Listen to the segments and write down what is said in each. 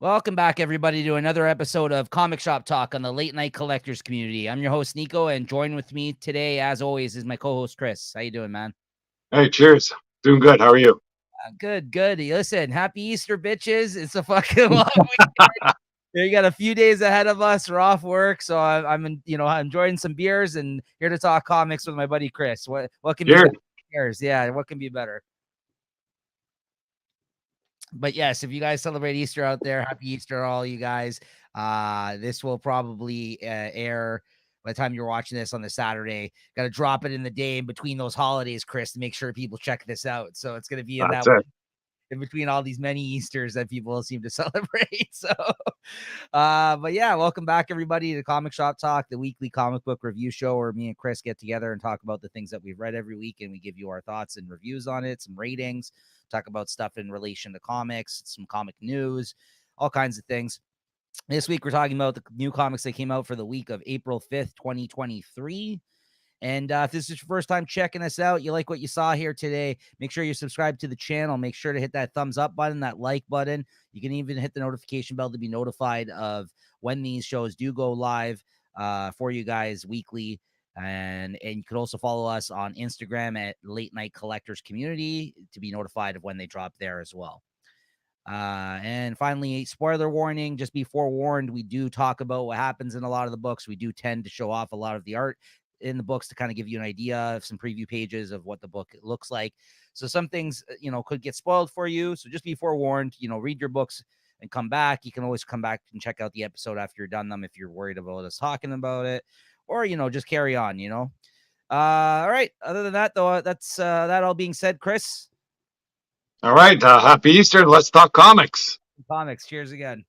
Welcome back, everybody, to another episode of Comic Shop Talk on the Late Night Collectors community. I'm your host, Nico, and join with me today, as always, is my co-host, Chris. How you doing, man? Hey, cheers. Doing good. How are you? Good. Listen, happy Easter, bitches. It's a fucking long weekend. You got a few days ahead of us. We're off work, so I'm enjoying some beers and here to talk comics with my buddy Chris. What can be Cheers. better? Cheers. Yeah, what can be better? But yes, if you guys celebrate Easter out there, happy Easter, all you guys. This will probably air by the time you're watching this on the Saturday. Got to drop it in the day in between those holidays, Chris, to make sure people check this out. So it's going to be in That's that it. in between all these many Easters that people seem to celebrate. So, but yeah, welcome back, everybody, to Comic Shop Talk, the weekly comic book review show where me and Chris get together and talk about the things that we've read every week, and we give you our thoughts and reviews on it, some ratings, talk about stuff in relation to comics, some comic news, all kinds of things. This week, we're talking about the new comics that came out for the week of April 5th, 2023. And if this is your first time checking us out, you like what you saw here today, make sure you subscribe to the channel. Make sure to hit that thumbs up button, that like button. You can even hit the notification bell to be notified of when these shows do go live for you guys weekly. And you can also follow us on Instagram at Late Night Collectors Community to be notified of when they drop there as well. And finally, spoiler warning, just be forewarned, we do talk about what happens in a lot of the books. We do tend to show off a lot of the art in the books to kind of give you an idea of some preview pages of what the book looks like. So some things, could get spoiled for you. So just be forewarned, read your books and come back. You can always come back and check out the episode after you're done them if you're worried about us talking about it, or, just carry on, all right. Other than that, though, that's that all being said, Chris. All right. Happy Easter. Let's talk comics. Comics. Cheers again.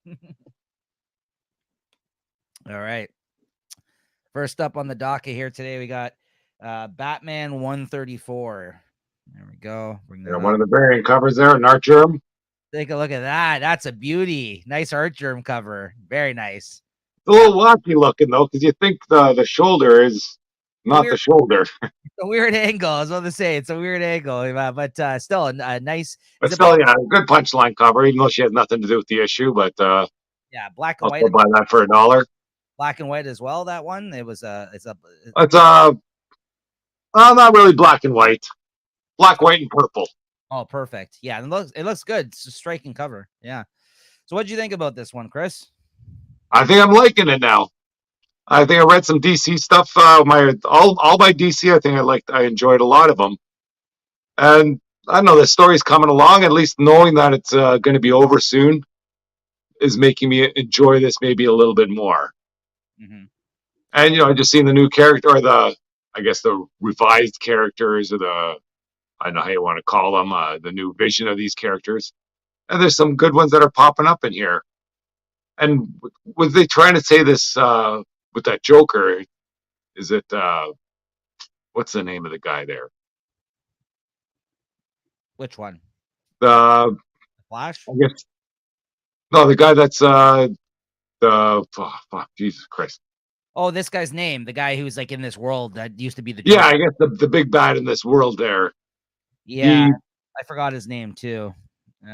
All right. First up on the docket here today, we got Batman 134. There we go. Bring that One up. of the variant covers there, an art germ. Take a look at that. That's a beauty. Nice art germ cover. Very nice. It's a little wonky looking though, because you think the shoulder is not the shoulder. It's a weird angle. I was about to say it's a weird angle, but still a nice. But still, yeah, good punchline cover, even though she has nothing to do with the issue. But yeah, black and I'll white. still buy that for $1. Black and white as well. That one. It was It's not really black and white. Black, white, and purple. Oh, perfect. Yeah, it looks good. It's a striking cover. Yeah. So, what did you think about this one, Chris? I think I'm liking it now. I think I read some DC stuff. All my DC, I think I enjoyed a lot of them. And I don't know, the story's coming along. At least knowing that it's going to be over soon is making me enjoy this maybe a little bit more. Mm-hmm. And I just seen the new character, or the revised characters, or I don't know how you want to call them, the new vision of these characters. And there's some good ones that are popping up in here. And was they trying to say this with that Joker? Is it what's the name of the guy there? Which one? The Flash? I guess no, the guy that's Jesus Christ. Oh, this guy's name, the guy who's like in this world that used to be the Joker. Yeah, I guess the big bad in this world there. Yeah, I forgot his name too.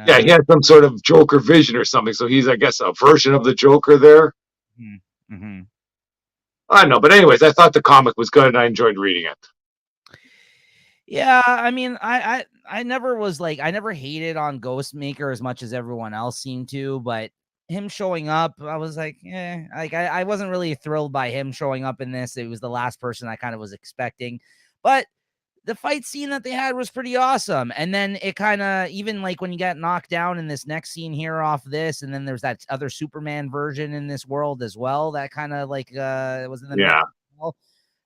Yeah, he had some sort of Joker vision or something. So he's, I guess, a version of the Joker there. Mm-hmm. I don't know, but anyways, I thought the comic was good and I enjoyed reading it. Yeah, I mean, I never hated on Ghostmaker as much as everyone else seemed to, but him showing up, I was like, I wasn't really thrilled by him showing up in this. It was the last person I kind of was expecting, but the fight scene that they had was pretty awesome. And then it kind of, even like when you got knocked down in this next scene here off this, and then there's that other Superman version in this world as well. That kind of like was in the middle.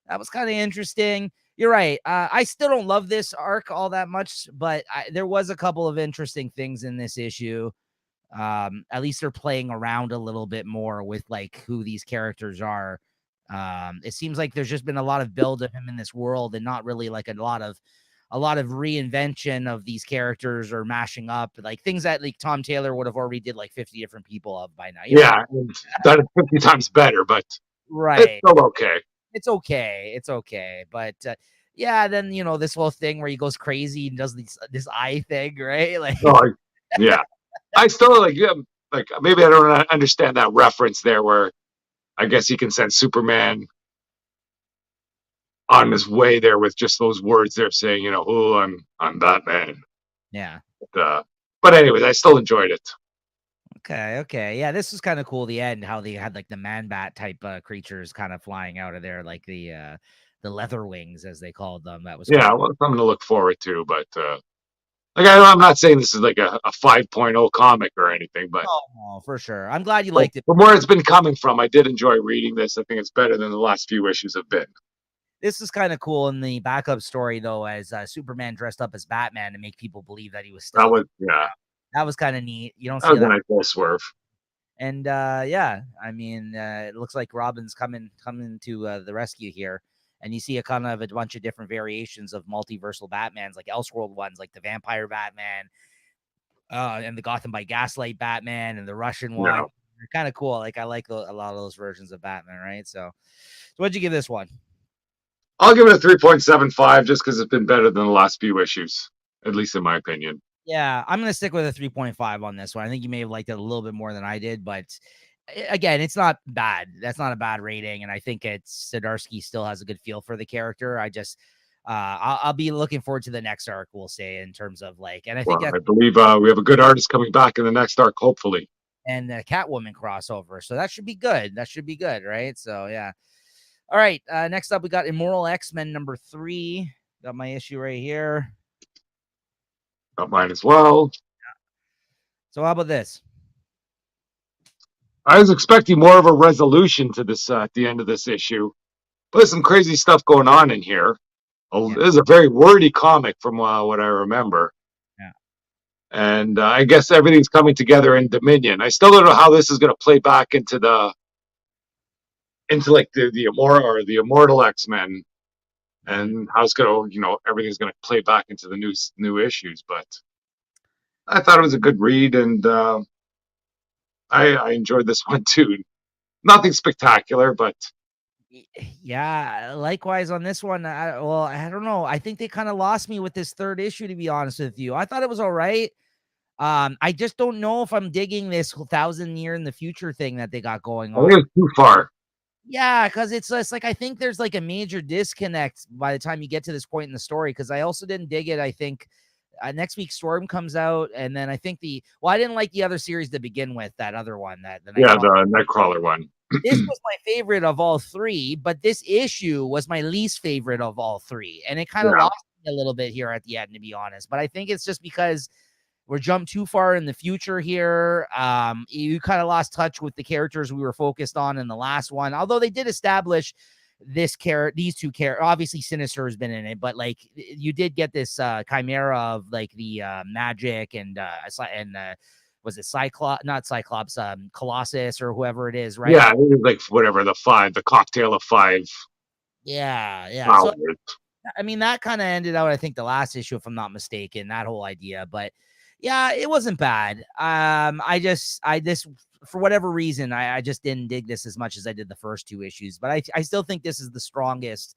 That was kind of interesting. You're right. I still don't love this arc all that much, but there was a couple of interesting things in this issue. At least they're playing around a little bit more with like who these characters are. It seems like there's just been a lot of build of him in this world and not really like a lot of reinvention of these characters or mashing up like things that like Tom Taylor would have already did like 50 different people of by now. Yeah, done it 50 times better, but right. It's still okay. It's okay. But yeah, then this whole thing where he goes crazy and does this eye thing, right? Like yeah. I still like like maybe I don't understand that reference there, where I guess he can send Superman on his way there with just those words there saying, oh, I'm Batman. Yeah. But anyways, I still enjoyed it. Okay. Yeah, this was kind of cool. The end, how they had like the man bat type creatures kind of flying out of there, like the leather wings as they called them. That was Yeah, cool. well, something to look forward to. But like I'm not saying this is like a 5.0 comic or anything, but Oh, no, for sure. I'm glad you liked it. from where it's been coming from, I did enjoy reading this. I think it's better than the last few issues have been. This is kind of cool in the backup story, though, as Superman dressed up as Batman to make people believe that he was still. That was kind of neat. You don't That see was a that. nice little swerve. And yeah, I mean, it looks like Robin's coming to the rescue here. And you see a kind of a bunch of different variations of multiversal Batmans, like Elseworld ones, like the Vampire Batman, and the Gotham by Gaslight Batman, and the Russian one. Yeah. They're kind of cool. Like I like a lot of those versions of Batman, right? So what'd you give this one? I'll give it a 3.75 just because it's been better than the last few issues, at least in my opinion. Yeah, I'm gonna stick with a 3.5 on this one. I think you may have liked it a little bit more than I did, but again, it's not bad. That's not a bad rating, and I think it's Zdarsky still has a good feel for the character. I just I'll be looking forward to the next arc, we'll say, in terms of like, and I think I believe we have a good artist coming back in the next arc, hopefully. And the Catwoman crossover, so that should be good. That should be good, right? So yeah. All right. Next up, we got Immortal X-Men number 3. Got my issue right here. Got mine as well. So how about this? I was expecting more of a resolution to this at the end of this issue. But there's some crazy stuff going on in here. Yeah. This is a very wordy comic from what I remember. Yeah. And I guess everything's coming together in Dominion. I still don't know how this is going to play back into like the Immortal X-Men, and how it's going to, everything's going to play back into the new issues. But I thought it was a good read, and I enjoyed this one too. Nothing spectacular, but yeah, likewise on this one. I don't know. I think they kind of lost me with this third issue, to be honest with you. I thought it was all right. I just don't know if I'm digging this 1,000-year in the future thing that they got going on. I think it's too far. Yeah, because it's just like I think there's like a major disconnect by the time you get to this point in the story. Because I also didn't dig it. I think next week Storm comes out, and then I think I didn't like the other series to begin with. That other one, the Nightcrawler one. This was my favorite of all three, but this issue was my least favorite of all three, and it kind of lost me a little bit here at the end, to be honest. But I think it's just because we're jumped too far in the future here. You kind of lost touch with the characters we were focused on in the last one, although they did establish these two characters. Obviously Sinister has been in it, but like you did get this chimera of like the magic and was it not Cyclops, Colossus or whoever it is, right? Yeah, it was like whatever, the cocktail of 5. Yeah. So, I mean, that kind of ended out, I think, the last issue, if I'm not mistaken, that whole idea. But yeah, it wasn't bad. For whatever reason, I just didn't dig this as much as I did the first 2 issues. But I still think this is the strongest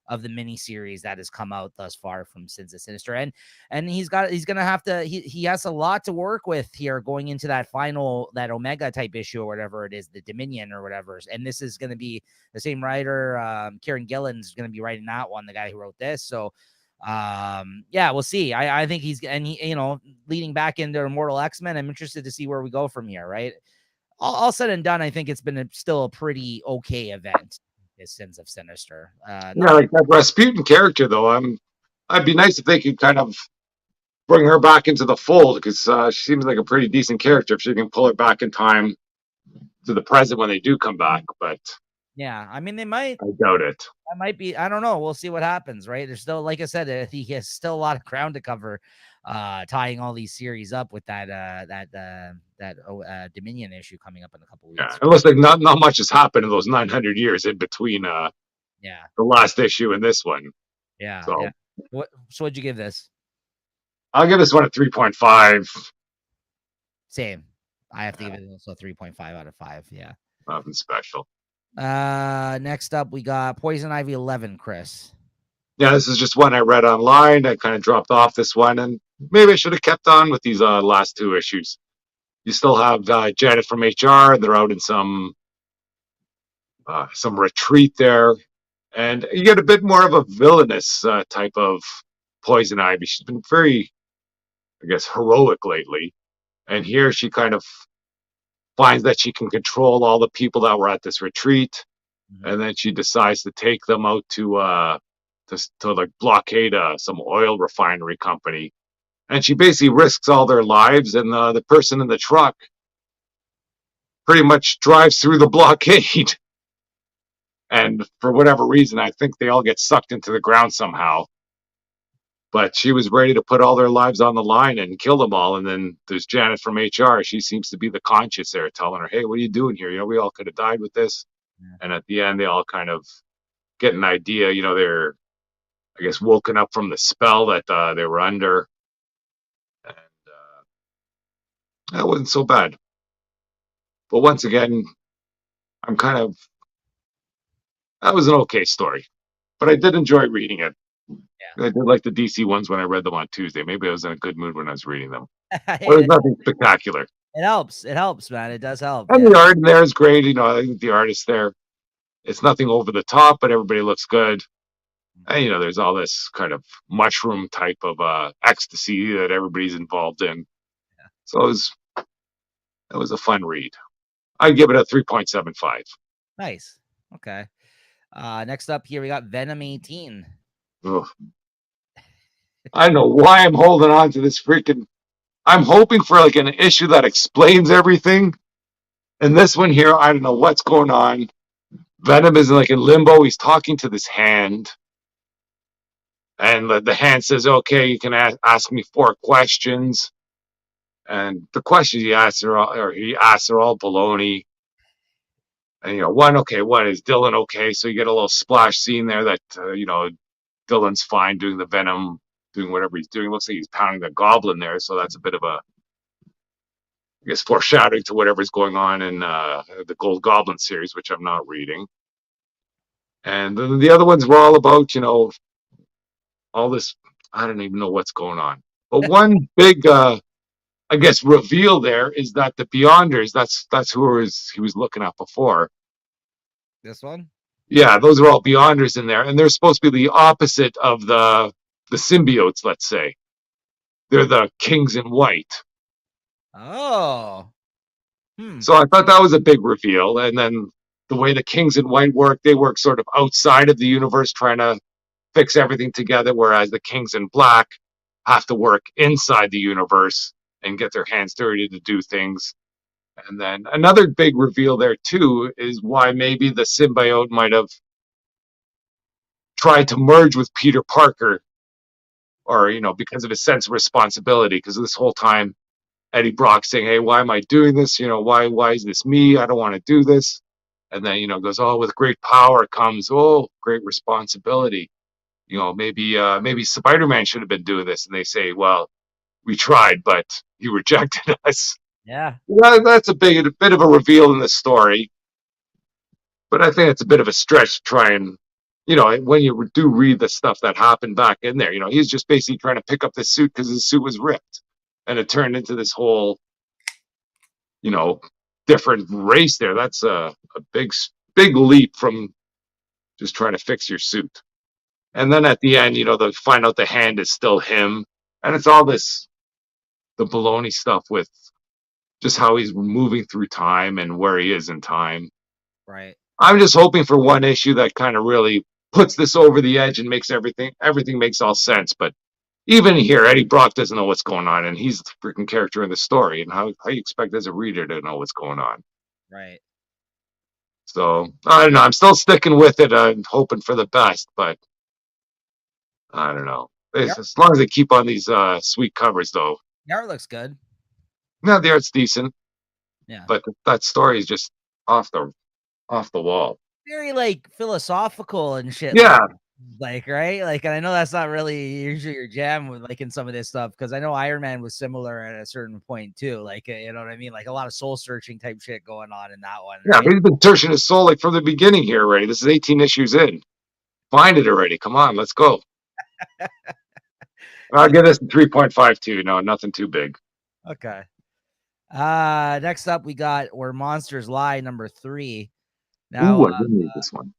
of the miniseries that has come out thus far from Sins of Sinister. And he has a lot to work with here going into that Omega type issue or whatever it is, the Dominion or whatever. And this is going to be the same writer, Kieran Gillen's going to be writing that one, the guy who wrote this. So yeah, we'll see. I think he's leading back into Immortal X-Men. I'm interested to see where we go from here, right? All said and done, I think it's been still a pretty okay event. Is Sins of Sinister. Like that Rasputin character, though. I'd be nice if they could kind of bring her back into the fold, because she seems like a pretty decent character if she can pull her back in time to the present when they do come back. But yeah, I mean, they might. I doubt it. That might be. I don't know. We'll see what happens. Right? There's still, like I said, I think he has still a lot of ground to cover, tying all these series up with that Dominion issue coming up in a couple weeks. Yeah, it looks like not much has happened in those 900 years in between. The last issue and this one. Yeah. So, yeah. So what'd you give this? I'll give this one a 3.5. Same. I have to give it also 3.5 out of 5. Yeah. Nothing special. Next up, we got Poison Ivy 11, Chris. Yeah, this is just one I read online. I kind of dropped off this one, and maybe I should have kept on with these last 2 issues. you still have Janet from HR. They're out in some retreat there, and you get a bit more of a villainous type of Poison Ivy. She's been very, I guess, heroic lately, and here she kind of finds that she can control all the people that were at this retreat, and then she decides to take them out to like blockade some oil refinery company, and she basically risks all their lives, and the person in the truck pretty much drives through the blockade. And for whatever reason, I think they all get sucked into the ground somehow. But she was ready to put all their lives on the line and kill them all. And then there's Janet from HR. She seems to be the conscience there, telling her, "Hey, what are you doing here? We all could have died with this." Yeah. And at the end, they all kind of get an idea. They're, I guess, woken up from the spell that they were under. And that wasn't so bad. But once again, I'm kind of, that was an okay story. But I did enjoy reading it. Yeah. I did like the DC ones when I read them on Tuesday. Maybe I was in a good mood when I was reading them. But it, there's nothing spectacular. it helps. It helps, man. It does help. And the art in there is great. I think the artist there, it's nothing over the top, but everybody looks good. And, there's all this kind of mushroom type of ecstasy that everybody's involved in. Yeah. So it was a fun read. I'd give it a 3.75. Nice. Okay. Next up here, we got Venom 18. Ugh. I don't know why I'm holding on to this freaking. I'm hoping for like an issue that explains everything. And this one here, I don't know what's going on. Venom is like in limbo. He's talking to this hand. And the hand says, "Okay, you can ask me 4 questions." And the questions he asks are all baloney. And, one, is Dylan okay? So you get a little splash scene there that, Dylan's fine doing the Venom, doing whatever he's doing. Looks like he's pounding the goblin there. So that's a bit of a, I guess, foreshadowing to whatever's going on in the Gold Goblin series, which I'm not reading. And then the other ones were all about, all this. I don't even know what's going on. But one big, I guess, reveal there is that the Beyonders, that's who he was looking at before. This one? Yeah, those are all Beyonders in there. And they're supposed to be the opposite of the symbiotes, let's say. They're the Kings in White. Oh. So I thought that was a big reveal. And then the way the Kings in White work, they work sort of outside of the universe, trying to fix everything together, whereas the Kings in Black have to work inside the universe and get their hands dirty to do things. And then another big reveal there too is why maybe the symbiote might have tried to merge with Peter Parker, or because of his sense of responsibility. Because this whole time, Eddie Brock saying, "Hey, why am I doing this? Why is this me? I don't want to do this." And then goes, "Oh, with great power comes great responsibility. Maybe Spider-Man should have been doing this." And they say, "Well, we tried, but he rejected us." Yeah. Well, that's a bit of a reveal in the story. But I think it's a bit of a stretch to try and, when you do read the stuff that happened back in there, he's just basically trying to pick up this suit because his suit was ripped. And it turned into this whole, different race there. That's a big leap from just trying to fix your suit. And then at the end, they find out the hand is still him. And it's all the baloney stuff with just how he's moving through time and where he is in time. Right. I'm just hoping for one issue that kind of really puts this over the edge and makes everything makes all sense. But even here, Eddie Brock doesn't know what's going on, and he's the freaking character in the story. And how you expect as a reader to know what's going on? Right. So I don't know. I'm still sticking with it. I'm hoping for the best, but I don't know. As long as they keep on these sweet covers, though. The art looks good. Yeah, the art's decent. Yeah. But that story is just off the wall. Very like philosophical and shit. Yeah. Like, right? Like, and I know that's not really usually your jam with like in some of this stuff, because I know Iron Man was similar at a certain point too. Like, you know what I mean? Like a lot of soul searching type shit going on in that one. Yeah, right? he's been searching his soul like from the beginning here already. This is 18 issues in. Find it already. Come on, let's go. I'll give this a 3.52. No, nothing too big. Okay. Next up we got Where Monsters Lie, number 3. Ooh, Now, I didn't read this one.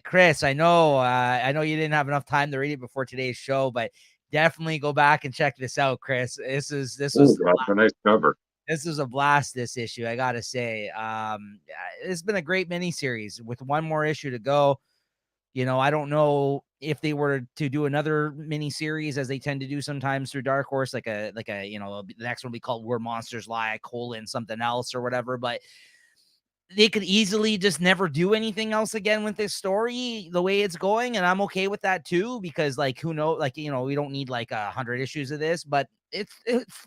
Chris, I know you didn't have enough time to read it before today's show, but definitely go back and check this out, Chris. Oh, that's a nice cover. This was a blast, this issue, I gotta say. It's been a great miniseries with one more issue to go. You know, I don't know if they were to do another mini series, as they tend to do sometimes through Dark Horse, like a the next one will be called Where Monsters Lie, something else or whatever. But they could easily just never do anything else again with this story the way it's going, and I'm okay with that too, because like, who knows, like, we don't need like 100 issues of this, but it's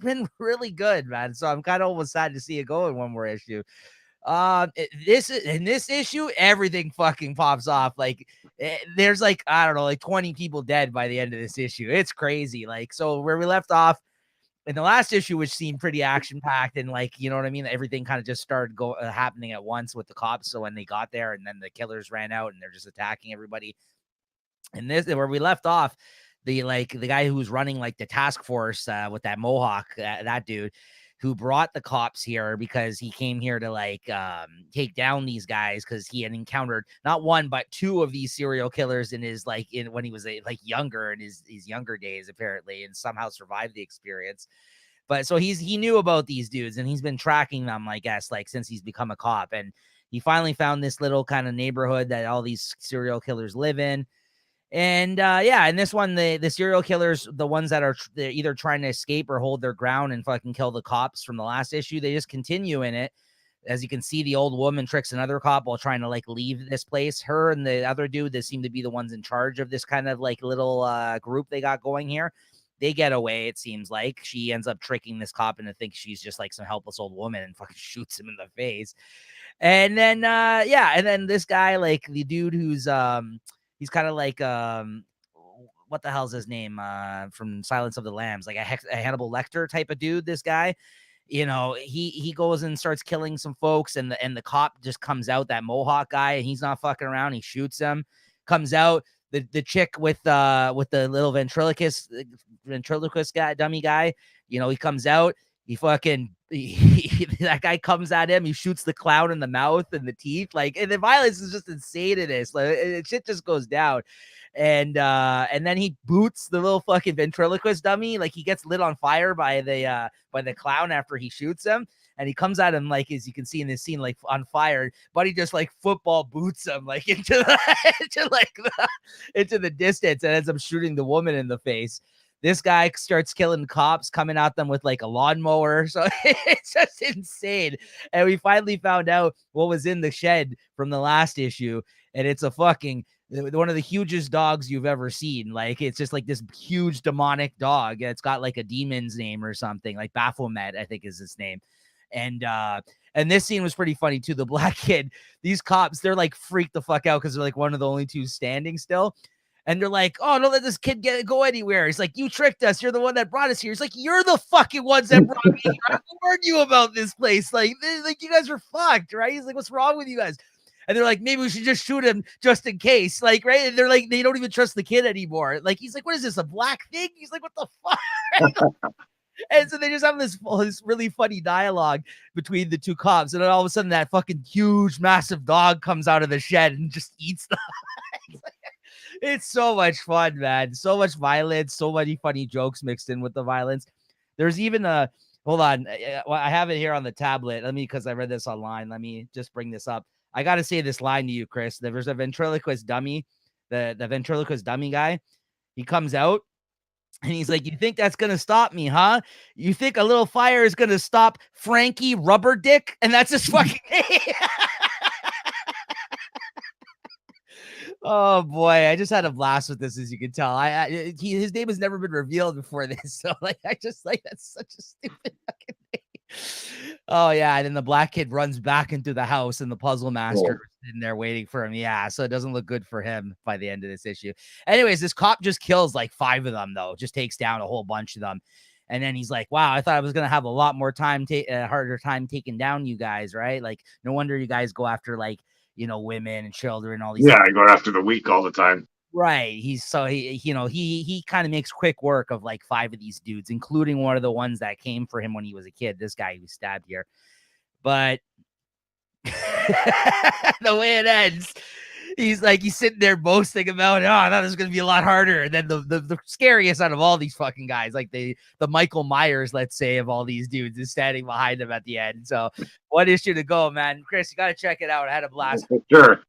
been really good, man. So I'm kind of almost sad to see it go in one more issue. In this issue, everything fucking pops off. Like, there's like, I don't know, like 20 people dead by the end of this issue. It's crazy. Like, so where we left off in the last issue, which seemed pretty action packed, and like, you know what I mean, everything kind of just started happening at once with the cops. So when they got there, and then the killers ran out, and they're just attacking everybody. And this, where we left off, the guy who's running like the task force with that mohawk, that dude who brought the cops here, because he came here to like take down these guys, because he had encountered not one but two of these serial killers in his when he was like younger, in his younger days apparently, and somehow survived the experience. But so he knew about these dudes, and he's been tracking them, I guess, like since he's become a cop. And he finally found this little kind of neighborhood that all these serial killers live in. And in this one, the serial killers, the ones that are they're either trying to escape or hold their ground and fucking kill the cops from the last issue, they just continue in it. As you can see, the old woman tricks another cop while trying to like leave this place. Her and the other dude that seem to be the ones in charge of this kind of like little group they got going here. They get away, it seems like. She ends up tricking this cop into thinking she's just like some helpless old woman, and fucking shoots him in the face. And then and then this guy, like the dude who's he's kind of like what the hell's his name from Silence of the Lambs, like a Hannibal Lecter type of dude. This guy, he goes and starts killing some folks, and the cop just comes out, that Mohawk guy, and he's not fucking around. He shoots him, comes out. The chick with the little ventriloquist guy, dummy guy, he comes out. That guy comes at him. He shoots the clown in the mouth and the teeth. Like, and the violence is just insane in this. Like, shit just goes down. And then he boots the little fucking ventriloquist dummy. Like, he gets lit on fire by the clown after he shoots him. And he comes at him, like, as you can see in this scene, like on fire, but he just like football boots him like into the distance, and ends up shooting the woman in the face. This guy starts killing cops, coming at them with like a lawnmower. So it's just insane. And we finally found out what was in the shed from the last issue. And it's a fucking one of the hugest dogs you've ever seen. Like, it's just like this huge demonic dog. It's got like a demon's name or something, like Baphomet, I think is his name. And this scene was pretty funny too. The black kid, these cops, they're like freaked the fuck out because they're like one of the only two standing still. And they're like, oh, don't let this kid go anywhere. He's like, you tricked us. You're the one that brought us here. He's like, you're the fucking ones that brought me here. I warned you about this place. Like you guys are fucked, right? He's like, what's wrong with you guys? And they're like, maybe we should just shoot him just in case. Like, right? And they're like, they don't even trust the kid anymore. Like, he's like, what is this, a black thing? He's like, what the fuck? And so they just have this really funny dialogue between the two cops. And then all of a sudden, that fucking huge, massive dog comes out of the shed and just eats them. It's so much fun, man. So much violence, so many funny jokes mixed in with the violence. There's even hold on. I have it here on the tablet. Because I read this online. Let me just bring this up. I got to say this line to you, Chris. There's a ventriloquist dummy, the ventriloquist dummy guy. He comes out and he's like, you think that's going to stop me, huh? You think a little fire is going to stop Frankie Rubberdick? And that's his fucking name. Oh boy, I just had a blast with this, as you can tell. His name has never been revealed before this, so like I just like, that's such a stupid fucking name. Oh yeah, and then the black kid runs back into the house, and the puzzle master is in there waiting for him. Yeah, so it doesn't look good for him by the end of this issue. Anyways, this cop just kills like 5 of them though, just takes down a whole bunch of them. And then he's like, wow, I thought I was going to have a lot more time, harder time taking down you guys, right? Like, no wonder you guys go after like, women and children, all these. Yeah, I go after the weak all the time. Right. He kind of makes quick work of like 5 of these dudes, including one of the ones that came for him when he was a kid. This guy who stabbed here, but the way it ends, he's sitting there boasting about, oh, I thought this was gonna be a lot harder. And then the scariest out of all these fucking guys, like the Michael Myers, let's say, of all these dudes, is standing behind him at the end. So what issue to go, man. Chris, you gotta check it out. I had a blast. Sure.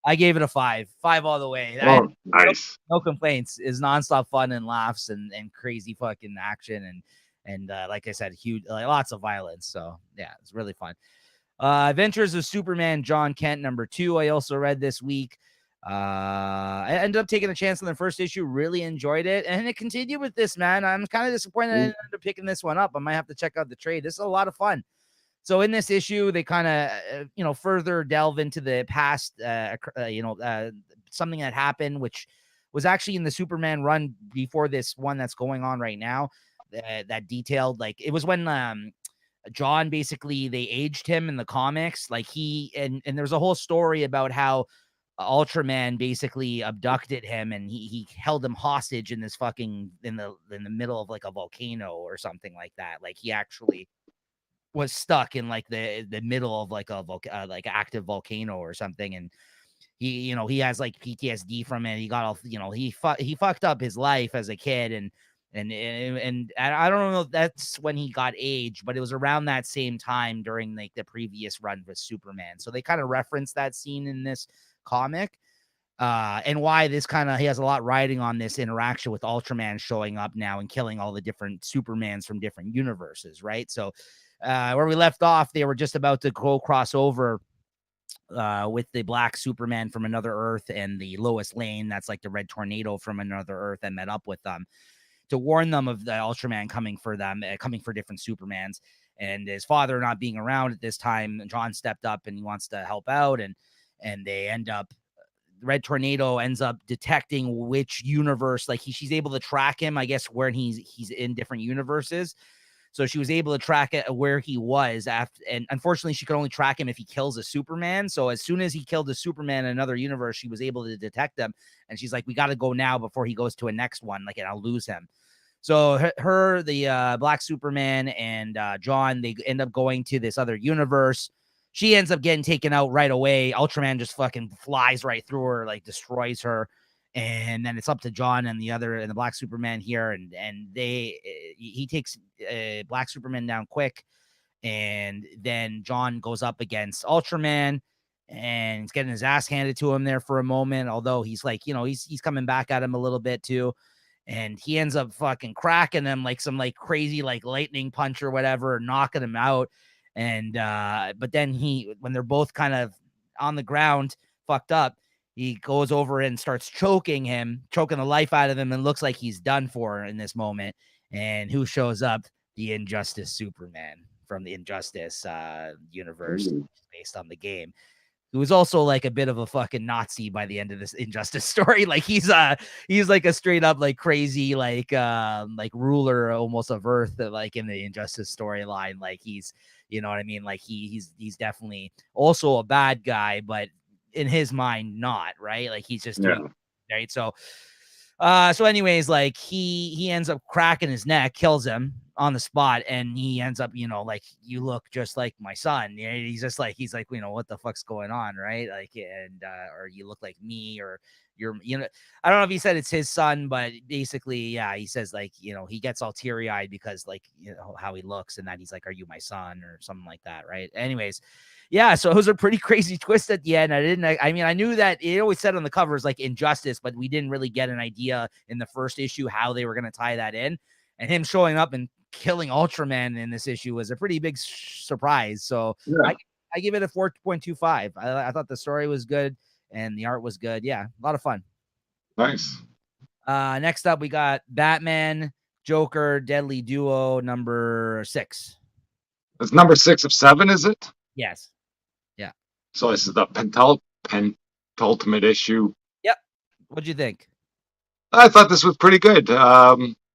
I gave it a 5 all the way. Oh, nice. No complaints. Is nonstop fun and laughs and crazy fucking action and like I said, huge, like, lots of violence. So yeah, it's really fun. Adventures of Superman John Kent #2. I also read this week. I ended up taking a chance on the first issue. Really enjoyed it, and it continued with this. Man, I'm kind of disappointed I didn't end up picking this one up. I might have to check out the trade. This is a lot of fun. So in this issue, they kind of, further delve into the past, something that happened, which was actually in the Superman run before this one that's going on right now. That detailed, like, it was when John, basically, they aged him in the comics. Like and there's a whole story about how Ultraman basically abducted him and he held him hostage in this fucking in the middle of like a volcano or something like that. Like he actually was stuck in like the middle of like a like active volcano or something, and he has like PTSD from it. He got all, he fucked up his life as a kid, and I don't know if that's when he got aged, but it was around that same time during like the previous run with Superman. So they kind of reference that scene in this comic. And why this he has a lot riding on this interaction with Ultraman showing up now and killing all the different Supermans from different universes, right? So where we left off, they were just about to go cross over with the black Superman from another Earth and the Lois Lane, that's like the red tornado from another Earth, that met up with them to warn them of the Ultraman coming for them, coming for different Supermans. And his father not being around at this time, John stepped up and he wants to help out, and they end up, Red Tornado ends up detecting which universe, like she's able to track him, I guess, where he's in different universes. So she was able to track it where he was after, and unfortunately she could only track him if he kills a Superman. So as soon as he killed a Superman in another universe, she was able to detect him, and she's like, we got to go now before he goes to a next one, like, and I'll lose him. So the black Superman and John, they end up going to this other universe. She ends up getting taken out right away. Ultraman just fucking flies right through her, like destroys her. And then it's up to John and the black Superman here. And he takes black Superman down quick. And then John goes up against Ultraman and he's getting his ass handed to him there for a moment. Although he's like, he's coming back at him a little bit too. And he ends up fucking cracking him like some like crazy, like lightning punch or whatever, knocking him out. And but then when they're both kind of on the ground, fucked up, he goes over and starts choking the life out of him, and looks like he's done for in this moment. And who shows up? The Injustice Superman from the Injustice universe, based on the game, who was also like a bit of a fucking Nazi by the end of this Injustice story. Like he's like a straight up like crazy like ruler almost of Earth, like in the Injustice storyline. Like he's, you know what I mean? Like he's definitely also a bad guy, but in his mind, not, right? Like he's just doing, right. So anyways, like he ends up cracking his neck, kills him on the spot, and he ends up, like, you look just like my son. He's like, what the fuck's going on, right? Like, and or you look like me, or you're, I don't know if he said it's his son, but basically, yeah, he says like, he gets all teary-eyed because like, how he looks, and that he's like, are you my son, or something like that, right? Anyways, yeah, so it was a pretty crazy twist at the end. I knew that it always said on the covers like Injustice, but we didn't really get an idea in the first issue how they were going to tie that in. And him showing up and killing Ultraman in this issue was a pretty big surprise. So yeah. I give it a 4.25. I thought the story was good and the art was good. Yeah, a lot of fun. Nice. Next up, we got Batman, Joker, Deadly Duo #6. It's #6 of 7, is it? Yes. Yeah. So this is the penultimate issue. Yep. What'd you think? I thought this was pretty good.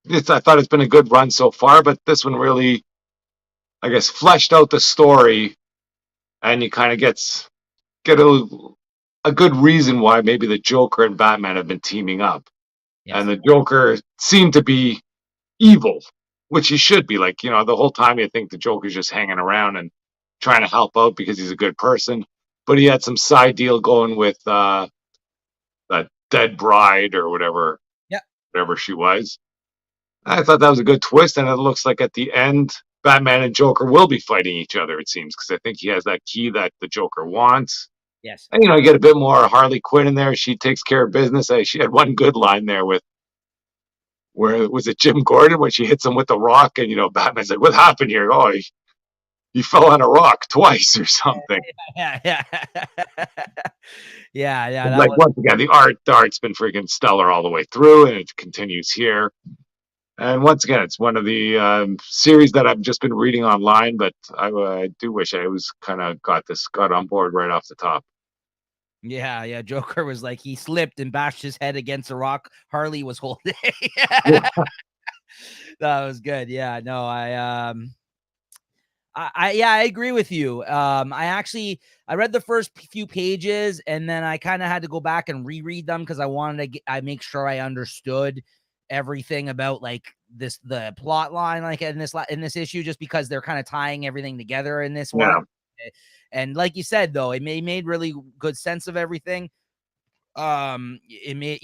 I thought it's been a good run so far, but this one really, I guess, fleshed out the story, and you kind of get a good reason why maybe the Joker and Batman have been teaming up. And Yes. the Joker seemed to be evil, which he should be. Like, the whole time you think the Joker's just hanging around and trying to help out because he's a good person. But he had some side deal going with that dead bride or Yeah. whatever she was. I thought that was a good twist, and it looks like at the end, Batman and Joker will be fighting each other. It seems because I think he has that key that the Joker wants. Yes. And you get a bit more Harley Quinn in there. She takes care of business. She had one good line there with where was it Jim Gordon when she hits him with the rock, and Batman's like, "What happened here?" Oh, he fell on a rock twice or something. Yeah. Yeah. Yeah. Yeah. That Like was. once again, the art's been freaking stellar all the way through, and it continues here. And once again, it's one of the series that I've just been reading online, but I do wish I was kind of got on board right off the top. Yeah, yeah. Joker was like he slipped and bashed his head against a rock. Harley was holding. That was good. Yeah, no, I agree with you. I read the first few pages and then I kind of had to go back and reread them because I wanted to I make sure I understood everything about like the plot line like in this issue, just because they're kind of tying everything together in this one. Yeah, And like you said, though, it made really good sense of everything. It made,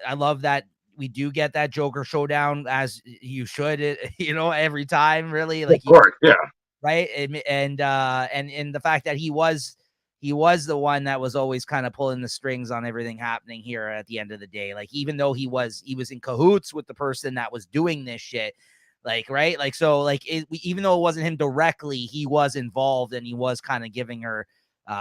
I love that we do get that Joker showdown as you should, every time, really, of like course, yeah. right. And the fact that he was the one that was always kind of pulling the strings on everything happening here at the end of the day. Like, even though he was in cahoots with the person that was doing this shit, like, right. Like, so like even though it wasn't him directly, he was involved and he was kind of giving her, his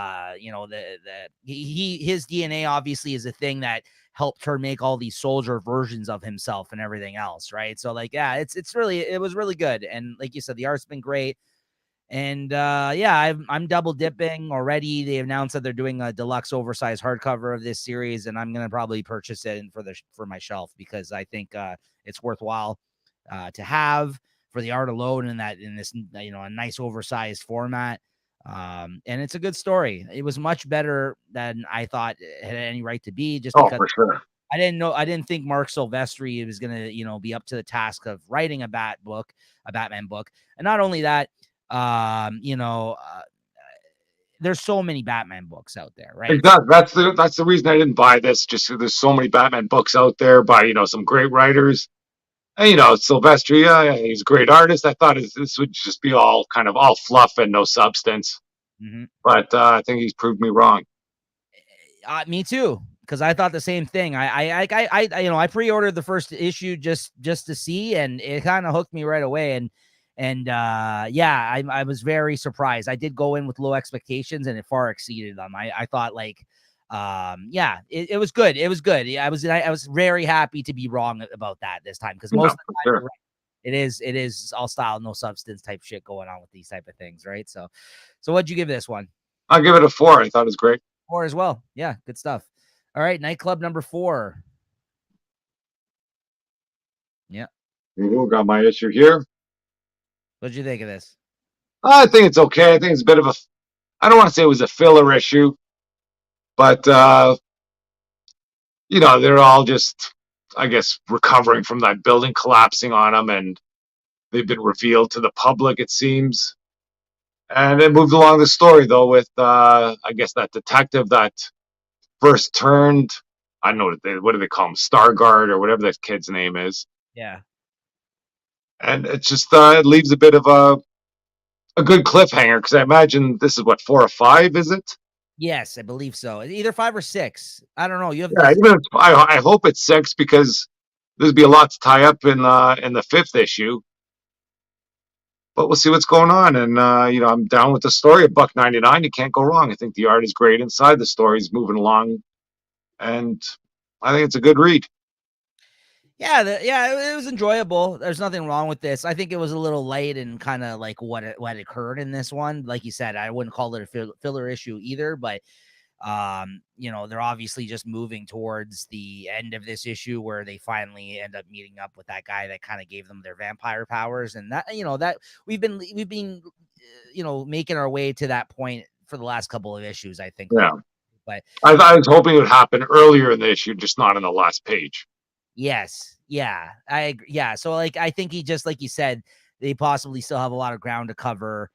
DNA obviously is a thing that helped her make all these soldier versions of himself and everything else. Right. So like, yeah, it was really good. And like you said, the art's been great. And yeah, I'm double dipping already. They announced that they're doing a deluxe oversized hardcover of this series, and I'm gonna probably purchase it for my shelf because I think it's worthwhile to have for the art alone in this a nice oversized format. And it's a good story. It was much better than I thought it had any right to be, just Oh, because for sure. I didn't think Mark Silvestri was gonna be up to the task of writing a Batman book, and not only that. Um, you know, uh, there's so many Batman books out there, right? Exactly. That's the reason I didn't buy this. Just there's so many Batman books out there by some great writers. And Silvestri, he's a great artist. I thought this would just be all kind of all fluff and no substance. Mm-hmm. But I think he's proved me wrong. Me too, because I thought the same thing. I pre-ordered the first issue just to see, and it kind of hooked me right away. And yeah, I was very surprised. I did go in with low expectations, and it far exceeded them. I thought like, yeah, it was good. It was good. I was very happy to be wrong about that this time, because most of the time, Sure. you're right. It is all style, no substance type shit going on with these type of things, right? So what'd you give this one? I'll give it a 4. I thought it was great. 4 as well. Yeah, good stuff. All right, Nightclub number 4. Yeah. Got my issue here. What'd you think of this? I think it's okay. I think it's a bit of a. I don't want to say it was a filler issue, but they're all just, I guess, recovering from that building collapsing on them, and they've been revealed to the public, it seems. And it moved along the story though with, I guess, that detective that first turned. I don't know what do they call him, Starguard or whatever that kid's name is. Yeah. And it's just it leaves a bit of a good cliffhanger because I imagine this is what 4 or 5, is it? Yes, I believe so. Either 5 or 6. I don't know. You have Yeah, this. even if I hope it's 6 because there's be a lot to tie up in the 5th issue. But we'll see what's going on, and I'm down with the story. $1.99, you can't go wrong. I think the art is great inside. The story's moving along, and I think it's a good read. Yeah, it was enjoyable. There's nothing wrong with this. I think it was a little light and kind of like what occurred in this one. Like you said, I wouldn't call it a filler issue either, but they're obviously just moving towards the end of this issue where they finally end up meeting up with that guy that kind of gave them their vampire powers, and that that we've been making our way to that point for the last couple of issues, I think. Yeah. But I was hoping it would happen earlier in the issue, just not in the last page. yes, yeah, I agree. Yeah, so like I think he just like you said, they possibly still have a lot of ground to cover.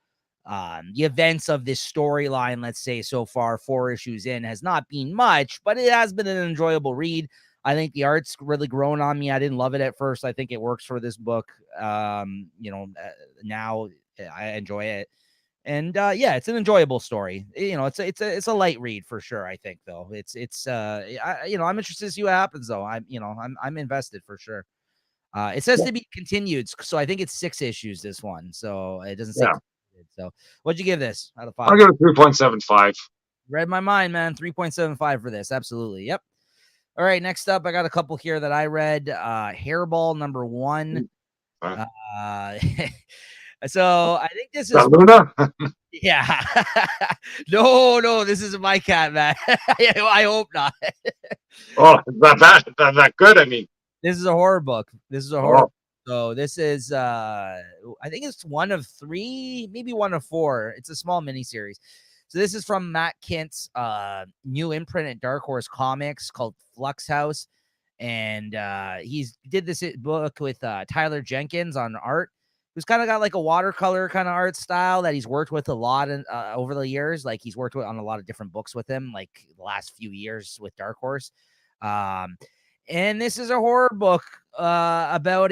The events of this storyline, let's say so far, 4 issues in, has not been much, but it has been an enjoyable read. I think the art's really grown on me. I didn't love it at first. I think it works for this book. Now I enjoy it. And yeah, it's an enjoyable story. It's a light read for sure. I think though, I'm interested to see what happens though. I'm invested for sure. It says Yeah. to be continued, so I think it's 6 issues. This one, so it doesn't say. Yeah. Completed. So, what'd you give this out of I'll 5? give it 3.75. Read my mind, man. 3.75 for this. Absolutely. Yep. All right. Next up, I got a couple here that I read. Hairball number 1. Uh, Uh, so I think this is. Luna? Yeah. No, this isn't my cat, man. I hope not. Oh, that good? I mean, This is a horror book. This is a horror. oh, So this is I think it's one of 3, maybe one of 4. It's a small miniseries. So this is from Matt Kint's new imprint at Dark Horse Comics called Flux House. And he's did this book with Tyler Jenkins on art, who's kind of got like a watercolor kind of art style that he's worked with a lot over the years. Like he's worked with on a lot of different books with him, like the last few years with Dark Horse. Um, and this is a horror book about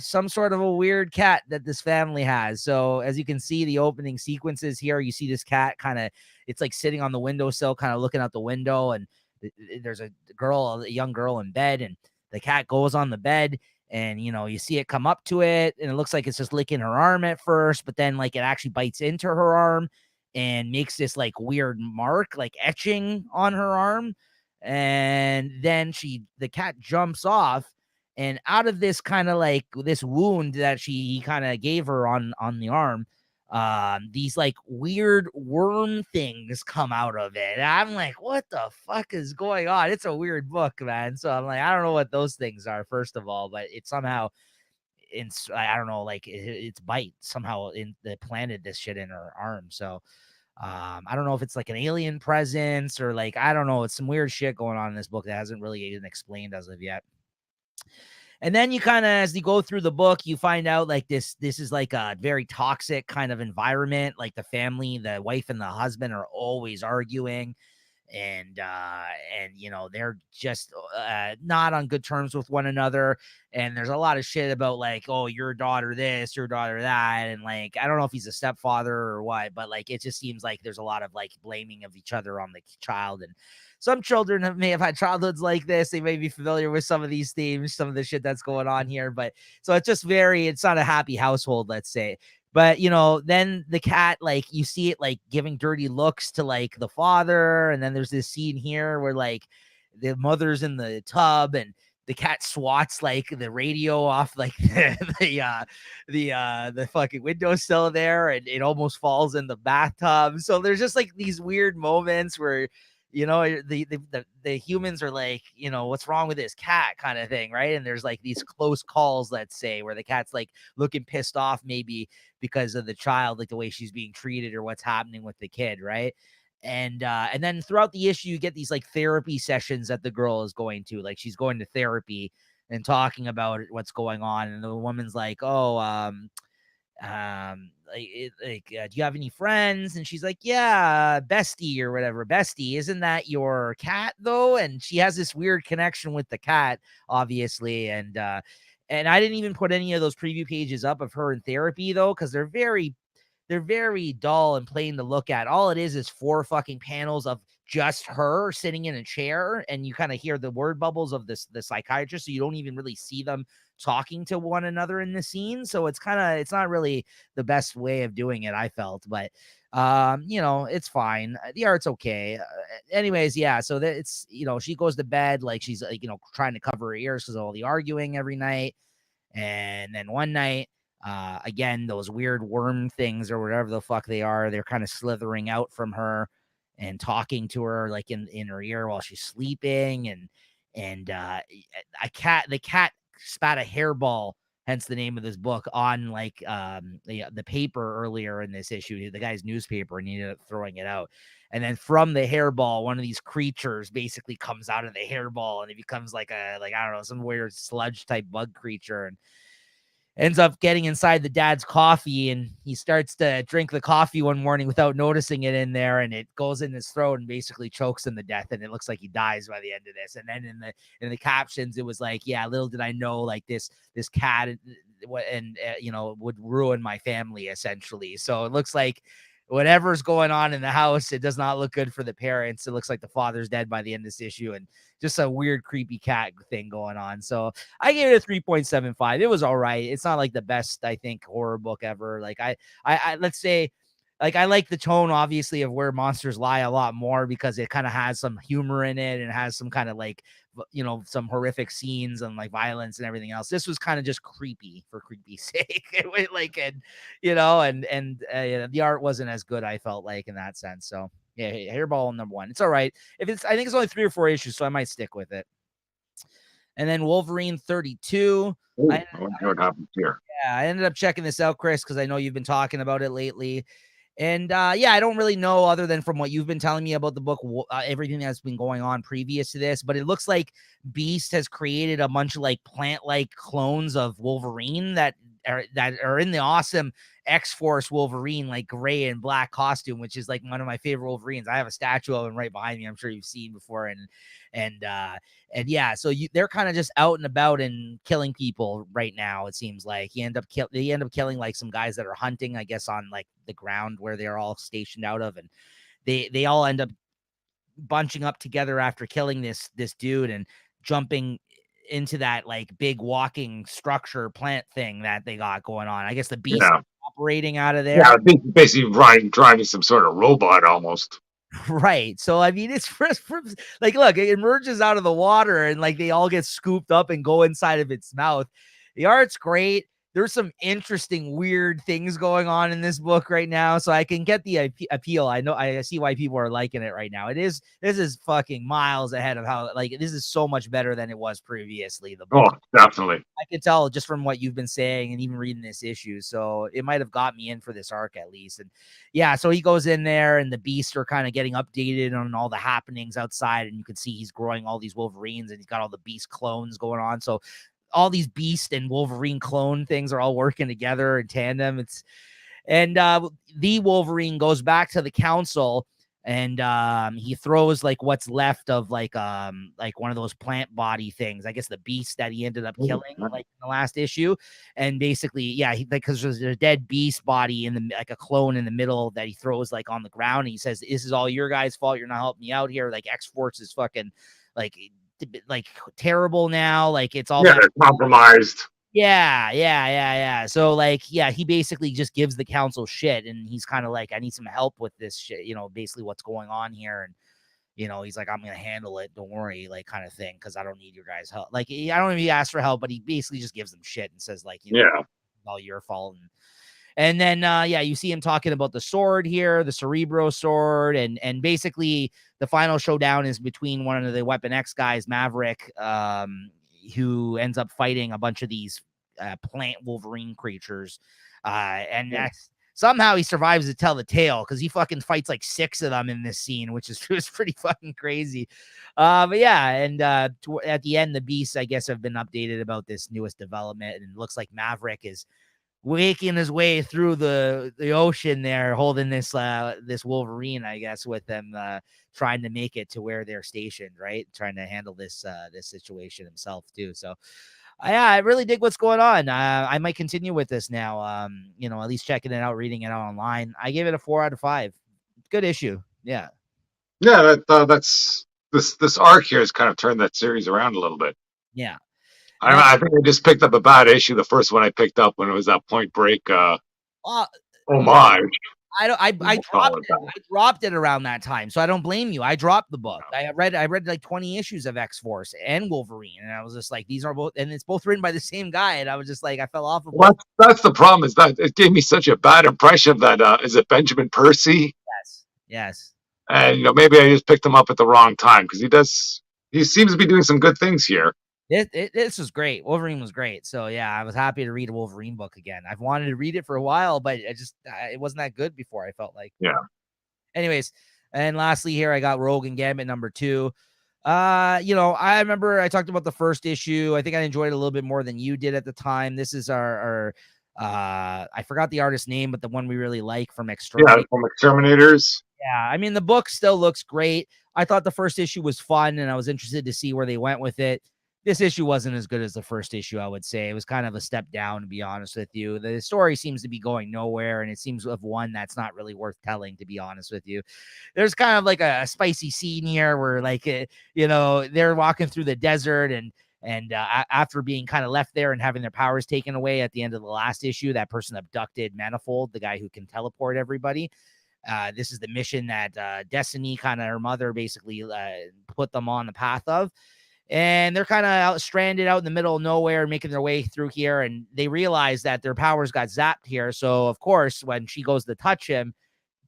some sort of a weird cat that this family has. So as you can see, the opening sequences here, you see this cat kind of, it's like sitting on the windowsill, kind of looking out the window, and there's a young girl in bed, and the cat goes on the bed, and you see it come up to it, and it looks like it's just licking her arm at first, but then like it actually bites into her arm and makes this like weird mark, like etching on her arm. And then the cat jumps off, and out of this kind of like this wound that he kind of gave her on the arm, these like weird worm things come out of it. And I'm like, what the fuck is going on? It's a weird book, man. So I'm like, I don't know what those things are, first of all, but it somehow I don't know, like its bite somehow planted this shit in her arm. So I don't know if it's like an alien presence or like, I don't know. It's some weird shit going on in this book that hasn't really been explained as of yet. And then you kind of, as you go through the book, you find out like this is like a very toxic kind of environment. Like the family, the wife and the husband are always arguing, and they're just not on good terms with one another. And there's a lot of shit about like, oh, your daughter this, your daughter that, and like I don't know if he's a stepfather or what, but like it just seems like there's a lot of like blaming of each other on the child. And some children may have had childhoods like this. They may be familiar with some of these themes, some of the shit that's going on here. But so it's just it's not a happy household, let's say. But then the cat, like you see it like giving dirty looks to like the father, and then there's this scene here where like the mother's in the tub, and the cat swats like the radio off like the fucking windowsill there, and it almost falls in the bathtub. So there's just like these weird moments where the humans are like, what's wrong with this cat kind of thing, right? And there's like these close calls, let's say, where the cat's like looking pissed off maybe because of the child, like the way she's being treated or what's happening with the kid, right? And then throughout the issue, you get these like therapy sessions that the girl is going to, like she's going to therapy and talking about what's going on, and the woman's like, oh, do you have any friends? And she's like, yeah, bestie or whatever. Bestie, isn't that your cat though? And she has this weird connection with the cat, obviously. And I didn't even put any of those preview pages up of her in therapy though, because they're very dull and plain to look at. All it is 4 fucking panels of just her sitting in a chair, and you kind of hear the word bubbles of the psychiatrist, so you don't even really see them talking to one another in the scene. So it's not really the best way of doing it, I felt. But it's fine. The art's okay. Anyways, yeah, so that it's, she goes to bed like she's like, trying to cover her ears because of all the arguing every night. And then one night, again, those weird worm things or whatever the fuck they are, they're kind of slithering out from her and talking to her like in her ear while she's sleeping. And the cat spat a hairball, hence the name of this book, on like the paper earlier in this issue, the guy's newspaper, and he ended up throwing it out. And then from the hairball, one of these creatures basically comes out of the hairball, and it becomes like I don't know, some weird sludge type bug creature, and ends up getting inside the dad's coffee, and he starts to drink the coffee one morning without noticing it in there, and it goes in his throat and basically chokes him to death, and it looks like he dies by the end of this. And then in the captions, it was like, yeah, little did I know, like this cat and would ruin my family, essentially. So it looks like whatever's going on in the house, it does not look good for the parents. It looks like the father's dead by the end of this issue, and just a weird, creepy cat thing going on. So I gave it a 3.75. It was all right. It's not like the best, I think, horror book ever. Like I let's say, like, I like the tone, obviously, of Where Monsters Lie a lot more, because it kind of has some humor in it and has some kind of like, some horrific scenes and like violence and everything else. This was kind of just creepy for creepy's sake. It was like, and the art wasn't as good, I felt like, in that sense. So yeah, Hairball number 1. It's all right. I think it's only 3 or 4 issues, so I might stick with it. And then Wolverine 32. Ooh, I wonder what happens here. Yeah, I ended up checking this out, Chris, because I know you've been talking about it lately. And yeah, I don't really know, other than from what you've been telling me about the book, everything that's been going on previous to this. But it looks like Beast has created a bunch of like plant-like clones of Wolverine that are in the awesome X-Force Wolverine, like gray and black costume, which is like one of my favorite Wolverines. I have a statue of him right behind me. I'm sure you've seen before. And yeah, so they're kind of just out and about and killing people right now. It seems like they end up killing like some guys that are hunting, I guess, on like the ground where they're all stationed out of, and they all end up bunching up together after killing this dude and jumping into that like big walking structure plant thing that they got going on. I guess the Beast operating out of there. Yeah, I think basically driving some sort of robot almost. Right. So I mean, it's like, look, it emerges out of the water and like they all get scooped up and go inside of its mouth. The art's great. There's some interesting, weird things going on in this book right now, so I can get the appeal. I know, I see why people are liking it right now. This is fucking miles ahead of how, like, this is so much better than it was previously. The book, definitely. I can tell just from what you've been saying and even reading this issue. So it might have got me in for this arc at least. And yeah, so he goes in there and the Beasts are kind of getting updated on all the happenings outside. And you can see he's growing all these Wolverines and he's got all the Beast clones going on. So all these Beast and Wolverine clone things are all working together in tandem. The Wolverine goes back to the council and he throws like what's left of like one of those plant body things, I guess the Beast that he ended up killing like in the last issue. And basically, yeah, because there's a dead Beast body in the, like a clone in the middle that he throws like on the ground. And he says, "This is all your guys' fault. You're not helping me out here. Like X-Force is fucking like terrible now. Like it's all compromised." Yeah. So like, yeah, he basically just gives the council shit, and he's kind of like, I need some help with this shit, basically what's going on here. And he's like, I'm gonna handle it, don't worry, like, kind of thing, because I don't need your guys' help. Like, I don't even ask for help, but he basically just gives them shit and says like, it's all your fault. And then yeah, you see him talking about the sword here, the Cerebro sword, and basically the final showdown is between one of the Weapon X guys, Maverick, who ends up fighting a bunch of these plant Wolverine creatures. Somehow he survives to tell the tale, because he fucking fights like 6 of them in this scene, which is pretty fucking crazy. But yeah, and at the end, the Beasts, I guess, have been updated about this newest development, and it looks like Maverick is waking his way through the ocean there, holding this Wolverine, I guess, with them, trying to make it to where they're stationed, right? Trying to handle this situation himself too. So yeah, I really dig what's going on. I might continue with this now. At least checking it out, reading it out online. I gave it a 4 out of 5. Good issue. Yeah. Yeah, that's this arc here has kind of turned that series around a little bit. Yeah. I think I just picked up a bad issue. The first one I picked up when it was that Point Break homage. I dropped it around that time, so I don't blame you. I dropped the book. I read like 20 issues of X-Force and Wolverine, and I was just like, these are both, and it's both written by the same guy, and I was just like, I fell off of it. That's the problem, is that it gave me such a bad impression of that is it Benjamin Percy? Yes. And maybe I just picked him up at the wrong time, because he seems to be doing some good things here. This was great. Wolverine was great. So yeah, I was happy to read a Wolverine book again. I've wanted to read it for a while, but it wasn't that good before, I felt like. Yeah. Anyways, And lastly, here I got Rogue and Gambit number 2. I remember I talked about the first issue. I think I enjoyed it a little bit more than you did at the time. This is our I forgot the artist's name, but the one we really like from Exterminator. Yeah, from Exterminators. Yeah, I mean, the book still looks great. I thought the first issue was fun, and I was interested to see where they went with it. This issue wasn't as good as the first issue, I would say. It was kind of a step down, to be honest with you. The story seems to be going nowhere, and it seems of one that's not really worth telling, to be honest with you. There's kind of like a spicy scene here where, like, they're walking through the desert, and after being kind of left there and having their powers taken away at the end of the last issue, that person abducted Manifold, the guy who can teleport everybody. This is the mission that Destiny, kind of her mother, basically put them on the path of. And they're kind of stranded out in the middle of nowhere, making their way through here. And they realize that their powers got zapped here. So, of course, when she goes to touch him,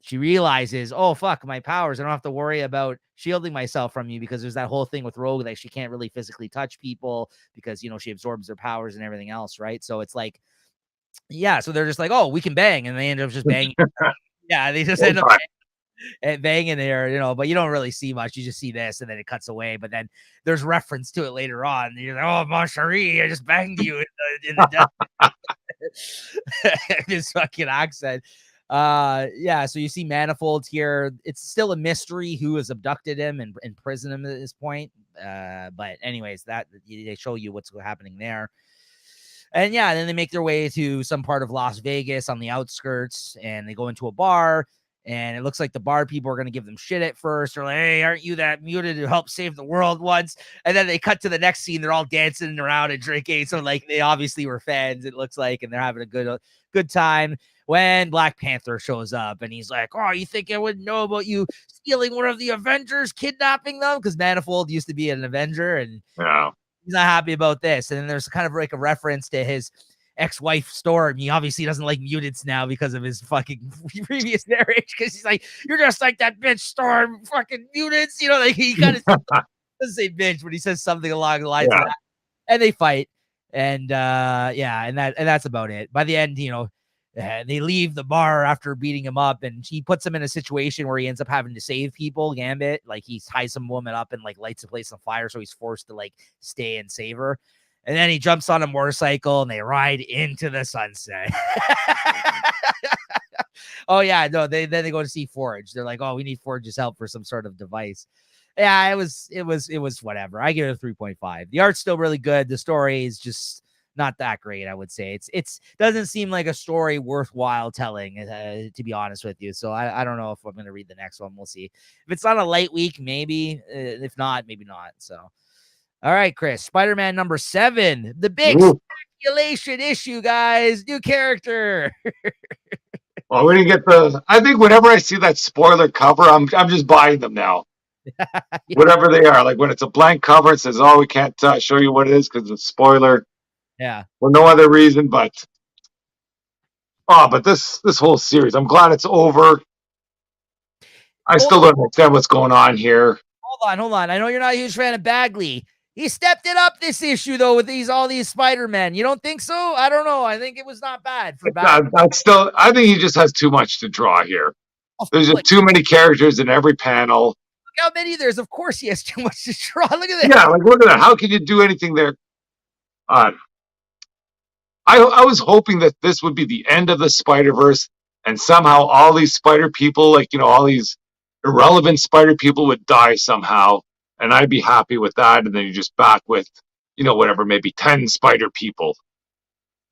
she realizes, oh, fuck, my powers. I don't have to worry about shielding myself from you, because there's that whole thing with Rogue that she can't really physically touch people because, she absorbs their powers and everything else, right? So it's like, yeah, so they're just like, oh, we can bang. And they end up just banging. Yeah, they just end up banging there, but you don't really see much. You just see this, and then it cuts away. But then there's reference to it later on. You're like, oh, mon chéri, I just banged you in the this fucking accent. Yeah, so you see Manifold here. It's still a mystery who has abducted him and imprisoned him at this point. But anyways, that they show you what's happening there. And yeah, then they make their way to some part of Las Vegas on the outskirts, and they go into a bar, and it looks like the bar people are going to give them shit at first. They're like, hey, aren't you that muted who helped save the world once? And then they cut to the next scene. They're all dancing around and drinking. So like they obviously were fans, it looks like, and they're having a good time when Black Panther shows up, and he's like, oh, you think I wouldn't know about you stealing one of the Avengers, kidnapping them? Because Manifold used to be an Avenger, and yeah. He's not happy about this. And then there's kind of like a reference to his ex-wife Storm. He obviously doesn't like mutants now because of his fucking previous marriage, because he's like, you're just like that bitch Storm, fucking mutants, like he kind of doesn't say bitch, but he says something along the lines of that. And they fight, and and that's about it. By the end, they leave the bar after beating him up, and he puts him in a situation where he ends up having to save people. Gambit, like, he ties some woman up and like lights the place on fire, so he's forced to like stay and save her. And then he jumps on a motorcycle and they ride into the sunset. Oh yeah, no, then they go to see Forge. They're like, oh, we need Forge's help for some sort of device. Yeah, it was whatever. I give it a 3.5. The art's still really good. The story is just not that great, I would say. It's doesn't seem like a story worthwhile telling, to be honest with you. So I don't know if I'm going to read the next one. We'll see. If it's on a light week, maybe. If not, maybe not. So, all right, Chris. Spider-Man number 7, the big speculation issue, guys. New character. Well, we didn't get I think whenever I see that spoiler cover, I'm just buying them now. Yeah. Whatever they are, like when it's a blank cover, it says, "Oh, we can't show you what it is because it's a spoiler." Yeah. For no other reason, but this whole series, I'm glad it's over. I still don't understand what's going on here. Hold on. I know you're not a huge fan of Bagley. He stepped it up this issue though with all these Spider-Men. You don't think so? I don't know. I think it was not bad for Bagley. I think he just has too much to draw here. There's just too many characters in every panel. Look how many there's. Of course he has too much to draw. Look at that. Yeah, like look at that. How can you do anything there? I was hoping that this would be the end of the Spider-Verse, and somehow all these spider people, like, all these irrelevant spider people would die somehow, and I'd be happy with that, and then you're just back with, whatever, maybe 10 spider people.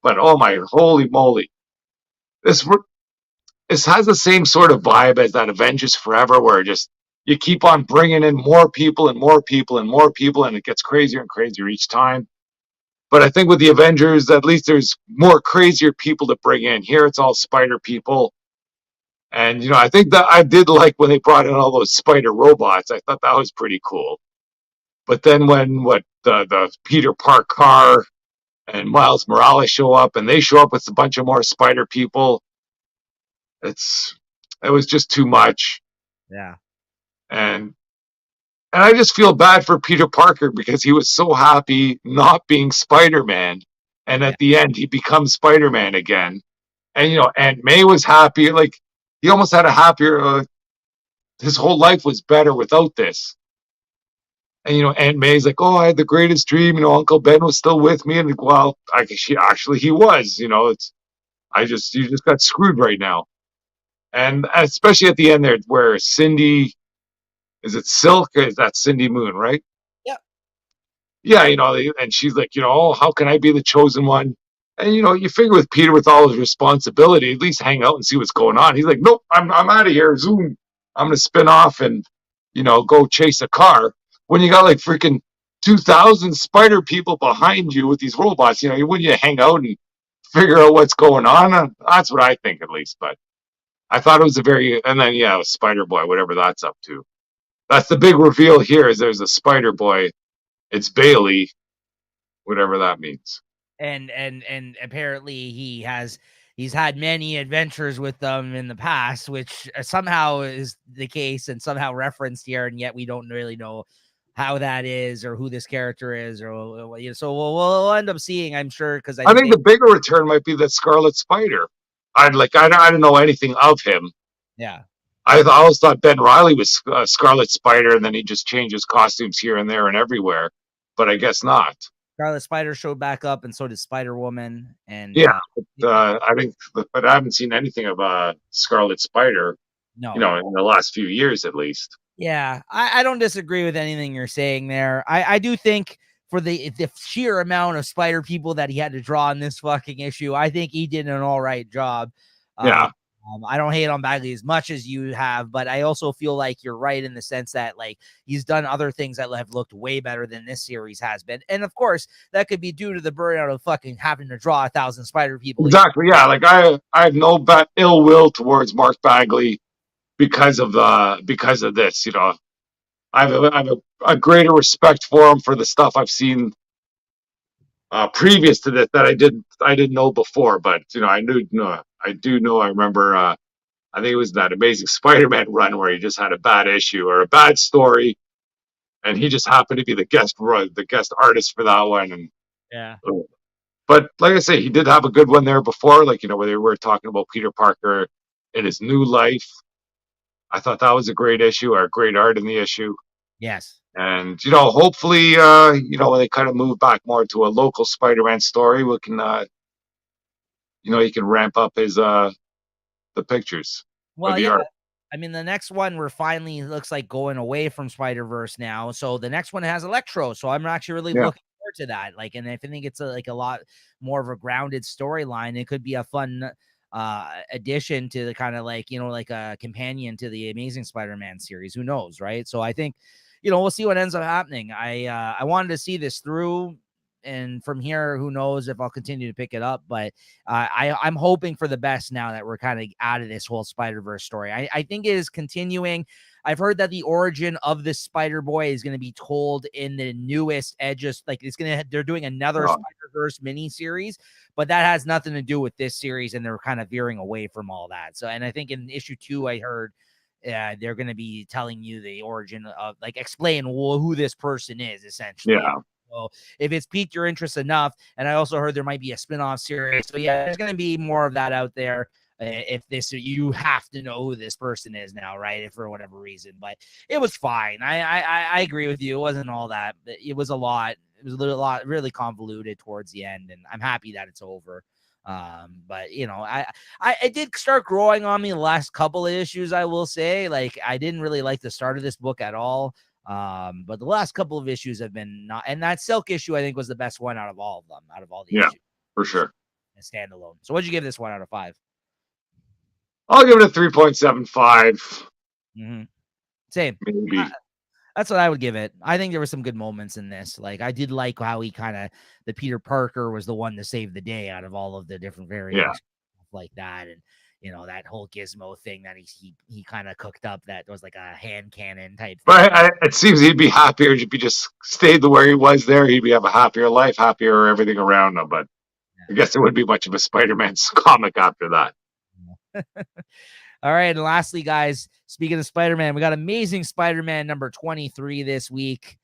But, oh my, holy moly. This has the same sort of vibe as that Avengers Forever, where just you keep on bringing in more people and more people and more people, and it gets crazier and crazier each time. But I think with the Avengers, at least there's more crazier people to bring in. Here it's all spider people. And, I think that I did like when they brought in all those spider robots. I thought that was pretty cool. But then when the Peter Parker and Miles Morales show up, and they show up with a bunch of more spider people, it was just too much. Yeah. And I just feel bad for Peter Parker because he was so happy not being Spider-Man. And at the end, he becomes Spider-Man again. And, Aunt May was happy. Like, he almost had a happier his whole life was better without this. And Aunt May's like, oh, I had the greatest dream. Uncle Ben was still with me, and well, he was. It's you just got screwed right now, and especially at the end there, where Cindy, is it Silk? Or is that Cindy Moon, right? Yep. Yeah, and she's like, oh, how can I be the chosen one? And you figure with Peter, with all his responsibility, at least hang out and see what's going on. He's like, nope, I'm out of here. Zoom. I'm gonna spin off and go chase a car. When you got like freaking 2,000 spider people behind you with these robots, wouldn't you hang out and figure out what's going on? That's what I think, at least. But I thought it was and then Spider Boy, whatever that's up to. That's the big reveal here. Is there's a Spider Boy. It's Bailey, whatever that means. And apparently he's had many adventures with them in the past, which somehow is the case and somehow referenced here, and yet we don't really know how that is or who this character is, or so we'll end up seeing, I'm sure, because I think the bigger return might be that Scarlet Spider. I don't know anything of him. Yeah. I always thought Ben Reilly was Scarlet Spider, and then he just changes costumes here and there and everywhere. But I guess not. Scarlet Spider showed back up, and so did Spider Woman. And yeah, I think, but I haven't seen anything of Scarlet Spider. No, in the last few years at least. Yeah, I don't disagree with anything you're saying there. I do think for the sheer amount of spider people that he had to draw in this fucking issue, I think he did an all right job. Yeah. I don't hate on Bagley as much as you have, but I also feel like you're right in the sense that like he's done other things that have looked way better than this series has been. And of course, that could be due to the burnout of fucking having to draw 1,000 spider people. Exactly. Yeah. Like I have no ill will towards Mark Bagley because of this. I have a greater respect for him for the stuff I've seen previous to this that I didn't know before. But I remember. I think it was that Amazing Spider-Man run where he just had a bad issue or a bad story, and he just happened to be the guest artist for that one. And yeah. But like I say, he did have a good one there before, like where they were talking about Peter Parker in his new life. I thought that was a great issue, or great art in the issue. Yes. And hopefully, when they kind of move back more to a local Spider-Man story, we can, he can ramp up his the pictures. Well, the art. I mean, the next one we're finally looks like going away from Spider-Verse now. So the next one has Electro. So I'm actually really looking forward to that. Like, and if I think it's a lot more of a grounded storyline, it could be a fun addition to the kind of like a companion to the Amazing Spider-Man series. Who knows, right? So I think we'll see what ends up happening. I wanted to see this through. And from here, who knows if I'll continue to pick it up. But I'm hoping for the best now that we're kind of out of this whole Spider-Verse story. I think it is continuing. I've heard that the origin of this Spider-Boy is going to be told in the newest Edges. Like they're doing another Spider-Verse miniseries, but that has nothing to do with this series. And they're kind of veering away from all that. So, and I think in issue 2, I heard they're going to be telling you the origin of explain who this person is essentially. Yeah. So if it's piqued your interest enough, and I also heard there might be a spinoff series. So yeah, there's going to be more of that out there. If you have to know who this person is now, right? If for whatever reason, but it was fine. I agree with you. It wasn't all that. It was a lot. It was a lot really convoluted towards the end, and I'm happy that it's over. But I did start growing on me the last couple of issues. I will say, like, I didn't really like the start of this book at all. But the last couple of issues have been not, and that Silk issue I think was the best one out of all of them, out of all the issues. For sure. A standalone. So what'd you give this one out of 5? I'll give it a 3.75. Mm-hmm. Same. Maybe. That's what I would give it. I think there were some good moments in this. Like I did like how he the Peter Parker was the one to save the day out of all of the different variations like that. And that whole gizmo thing that he kind of cooked up that was like a hand cannon type thing. But it seems he'd be happier if he just stayed where he was there. He'd have a happier life, happier everything around him. But I guess there wouldn't be much of a Spider-Man comic after that. All right. And lastly, guys, speaking of Spider-Man, we got Amazing Spider-Man number 23 this week.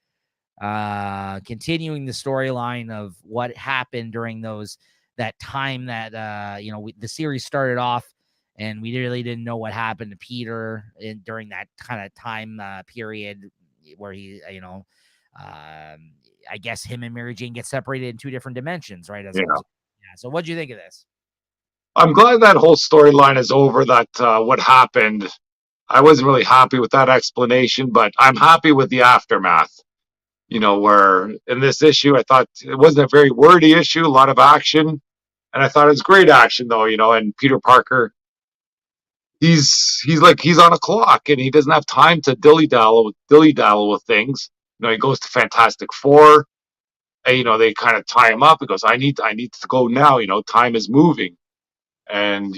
Continuing the storyline of what happened during that time that, the series started off and we really didn't know what happened to Peter during that kind of time period where he, I guess him and Mary Jane get separated in two different dimensions, right? As Yeah. it was, yeah. So, what do you think of this? I'm glad that whole storyline is over. That what happened. I wasn't really happy with that explanation, but I'm happy with the aftermath. Where in this issue, I thought it wasn't a very wordy issue, a lot of action, and I thought it was great action though. And Peter Parker, he's on a clock, and he doesn't have time to dilly dally with things. He goes to Fantastic Four. And, they kind of tie him up. He goes, I need to go now. Time is moving, and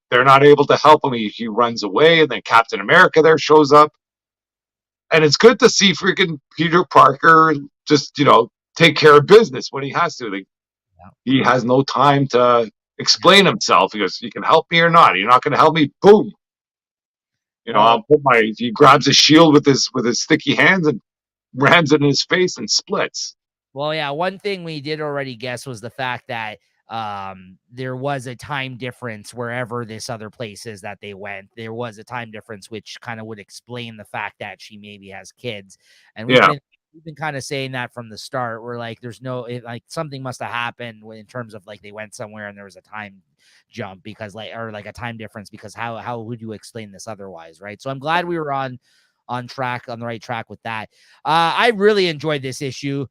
they're not able to help him. He runs away, and then Captain America there shows up, and it's good to see freaking Peter Parker just take care of business when he has to. He has no time to explain himself. He goes, "You can help me or not. You're not going to help me." Boom. I'll put my. He grabs a shield with his sticky hands and rams it in his face and splits. Well, yeah, one thing we did already guess was the fact that there was a time difference wherever this other place is that they went. There was a time difference, which kind of would explain the fact that she maybe has kids. And we've been kind of saying that from the start. We're like, there's like something must have happened in terms of like they went somewhere and there was a time jump because or like a time difference, because how would you explain this otherwise, right? So I'm glad we were on the right track with that. I really enjoyed this issue.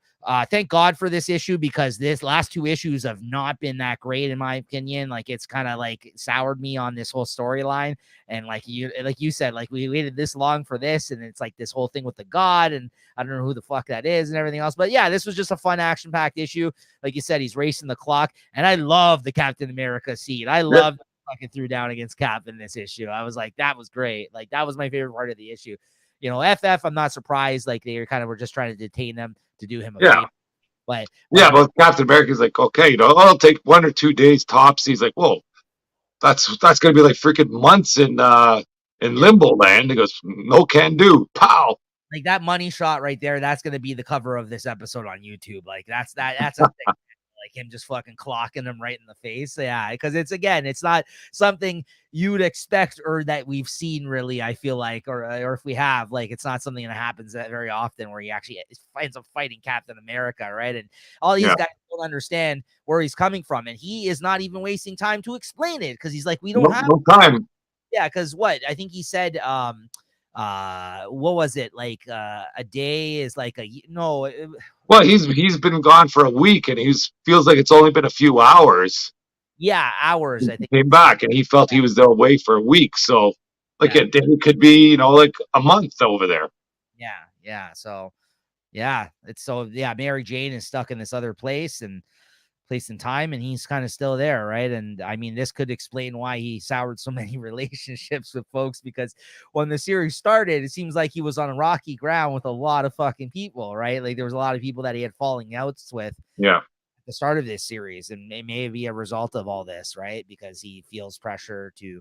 Thank God for this issue, because this last two issues have not been that great in my opinion. Like it's kind of like soured me on this whole storyline. And like you said, like we waited this long for this, and it's like this whole thing with the God, and I don't know who the fuck that is and everything else. But yeah, this was just a fun action-packed issue. Like you said, he's racing the clock, and I love the Captain America scene. I love fucking threw down against Cap in this issue. I was like, that was great. Like that was my favorite part of the issue. FF, I'm not surprised. Like they were just trying to detain them to do him a favor. But Captain America's like, okay, I'll take 1 or 2 days tops. He's like, whoa, that's gonna be like freaking months in Limbo Land. He goes, no can do, pow. Like that money shot right there, that's gonna be the cover of this episode on YouTube. Like that's a thing. Like him just fucking clocking him right in the face. Yeah, because it's not something you'd expect or that we've seen really, I feel like, or if we have, like, it's not something that happens that very often where he actually ends up fighting Captain America, right? And all these guys don't understand where he's coming from, and he is not even wasting time to explain it, because he's like, we don't have no time. Yeah, because what I think he said, what was it, like a day is like Well, he's been gone for a week, and he feels like it's only been a few hours. Yeah, hours. I think he came back, and he felt he was away for a week. So, like a day could be, like a month over there. Yeah. So, Mary Jane is stuck in this other place and time, and he's kind of still there, right? And I mean, this could explain why he soured so many relationships with folks, because when the series started, it seems like he was on rocky ground with a lot of fucking people, right? Like there was a lot of people that he had falling outs with at the start of this series, and it may be a result of all this, right? Because he feels pressure to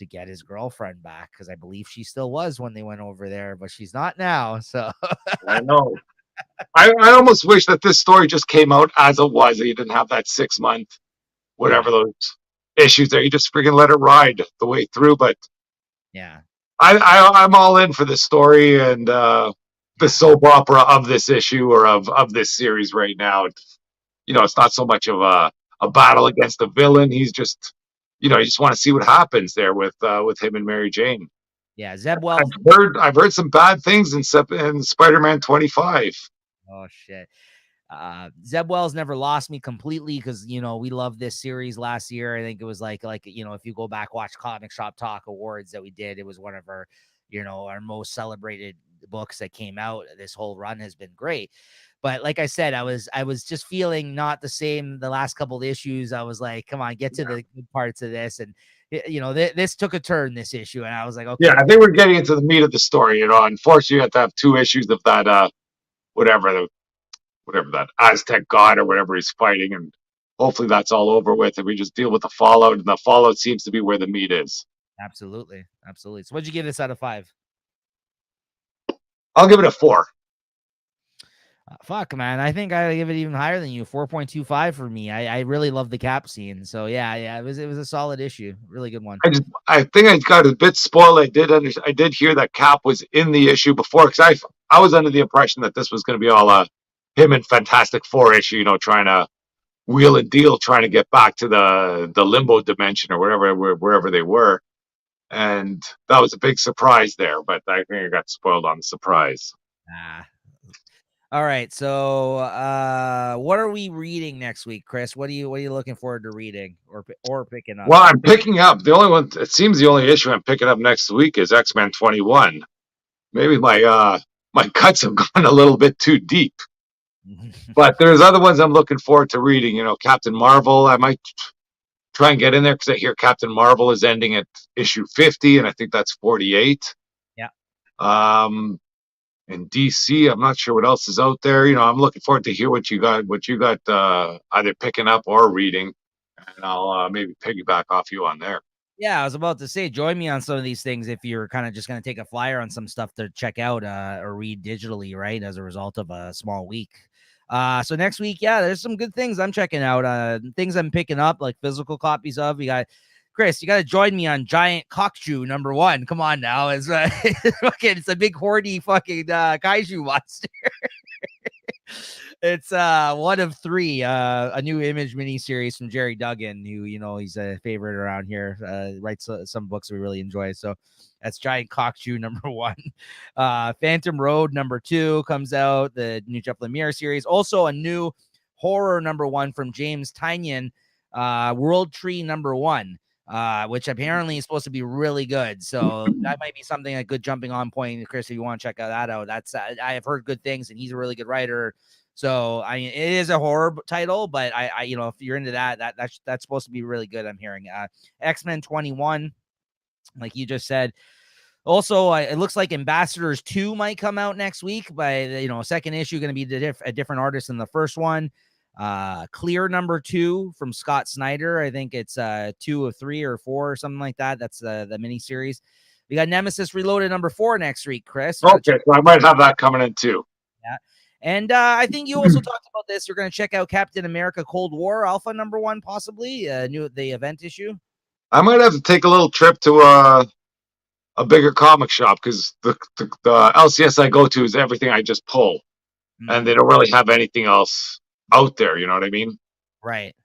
get his girlfriend back, because I believe she still was when they went over there, but she's not now. So I know. I almost wish that this story just came out as it was. That you didn't have that 6 month, whatever those issues there. You just freaking let it ride the way through. But I'm all in for this story and the soap opera of this issue, or of this series right now. It's not so much of a battle against a villain. He's just, you just want to see what happens there with him and Mary Jane. Yeah, Zeb Wells. I've heard some bad things in Spider-Man 25. Oh shit. Zeb Wells never lost me completely, because we loved this series last year. I think it was like if you go back, watch Comic Shop Talk Awards that we did, it was one of our our most celebrated books that came out. This whole run has been great. But like I said, I was just feeling not the same the last couple of issues. I was like, come on, get to the good parts of this. And this took a turn, this issue, and I was like, okay. Yeah, I think we're getting into the meat of the story. Unfortunately, you have to have 2 issues of that whatever that Aztec god or whatever he's fighting, and hopefully that's all over with, and we just deal with the fallout, and the fallout seems to be where the meat is. Absolutely. So what'd you give this out of 5? I'll give it a 4. Fuck, man. I think I give it even higher than you. 4.25 for me. I really love the cap scene. So yeah, it was a solid issue. Really good one. I think I got a bit spoiled. I did hear that Cap was in the issue before, because I was under the impression that this was going to be all him and Fantastic Four issue, trying to wheel and deal, trying to get back to the limbo dimension or wherever they were, and that was a big surprise there. But I think I got spoiled on the surprise. Ah. All right. So what are we reading next week, Chris? What are you looking forward to reading or picking up? Well, I'm picking up the only one. It seems the only issue I'm picking up next week is X-Men 21. Maybe my cuts have gone a little bit too deep. But there's other ones I'm looking forward to reading. Captain Marvel. I might try and get in there because I hear Captain Marvel is ending at issue 50, and I think that's 48. Yeah. In DC, I'm not sure what else is out there. I'm looking forward to hear what you got either picking up or reading, and I'll maybe piggyback off you on there. Yeah, I was about to say, join me on some of these things if you're kind of just going to take a flyer on some stuff to check out or read digitally, right, as a result of a small week. So next week, yeah, there's some good things I'm checking out. Things I'm picking up, like physical copies of. You got Chris, you got to join me on Giant Cockshoe #1. Come on now. It's a big horny fucking kaiju monster. It's one of 3, a new Image miniseries from Jerry Duggan, who, he's a favorite around here, writes some books we really enjoy. So that's Giant Cockshoe #1. Phantom Road #2 comes out, the new Jeff Lemire series. Also a new horror #1 from James Tynion, World Tree #1. Which apparently is supposed to be really good. So that might be something, a good jumping on point, Chris, if you want to check that out. That's I have heard good things, and he's a really good writer. So it is a horror title, but I if you're into that's supposed to be really good. I'm hearing X-Men 21, like you just said. Also, it looks like Ambassadors 2 might come out next week, but second issue going to be a different artist than the first one. Clear #2 from Scott Snyder. I think it's 2 of 3 or 4 or something like that. That's the mini series. We got Nemesis Reloaded #4 next week, Chris. Okay, so I might have that coming in too. Yeah. And I think you also talked about this. You're going to check out Captain America Cold War Alpha #1, possibly the event issue. I might have to take a little trip to a bigger comic shop, because the LCS I go to is everything I just pull, and they don't really have anything else out there. You know what I mean? Right.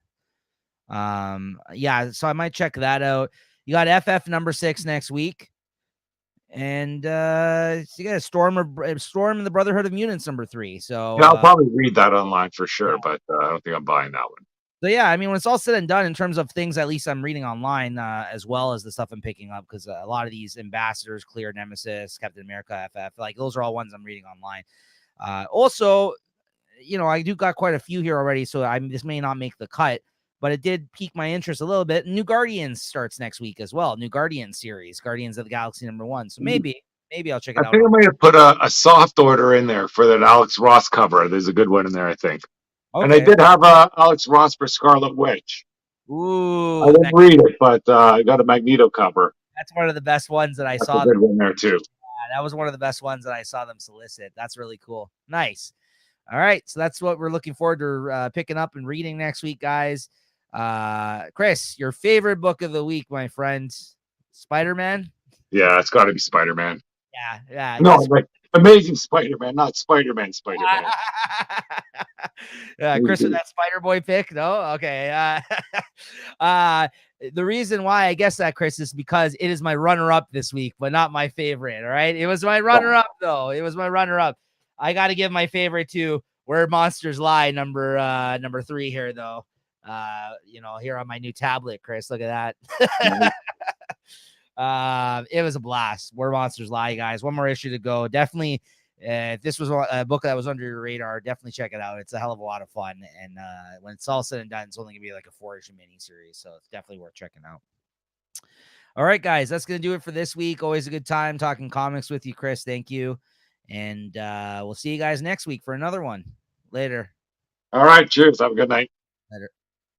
Yeah. So I might check that out. You got FF #6 next week. And you got Storm and the Brotherhood of Mutants #3. So yeah, I'll probably read that online for sure, yeah. But I don't think I'm buying that one. So yeah, I mean, when it's all said and done, in terms of things, at least I'm reading online, as well as the stuff I'm picking up, because a lot of these Ambassadors, Clear, Nemesis, Captain America, FF, like those are all ones I'm reading online. Also, I do got quite a few here already, so this may not make the cut, but it did pique my interest a little bit. New Guardians starts next week as well. New Guardians series, Guardians of the Galaxy #1. So maybe I'll check it out. I think I might have put a soft order in there for that Alex Ross cover. There's a good one in there, I think. Okay. And I did have Alex Ross for Scarlet Witch. Ooh, I didn't read it, but I got a Magneto cover. That's one of the best ones that I saw. A good one there too. Yeah, that was one of the best ones that I saw them solicit. That's really cool. Nice. All right, so that's what we're looking forward to picking up and reading next week, guys. Chris, your favorite book of the week, my friend? Spider-Man? Yeah, it's got to be Spider-Man. Yeah. No, like Amazing Spider-Man, not Spider-Man. Yeah, Chris with that Spider-Boy pick? No? Okay. The reason why I guess that, Chris, is because it is my runner-up this week, but not my favorite, all right? It was my runner-up, though. It was my runner-up. I got to give my favorite to Where Monsters Lie, number 3 here, though. Here on my new tablet, Chris. Look at that. It was a blast. Where Monsters Lie, guys. One more issue to go. Definitely, if this was a book that was under your radar, definitely check it out. It's a hell of a lot of fun. And when it's all said and done, it's only going to be like a 4-issue mini series. So it's definitely worth checking out. All right, guys. That's going to do it for this week. Always a good time talking comics with you, Chris. Thank you. And we'll see you guys next week for another one. Later. All right. Cheers. Have a good night. Later.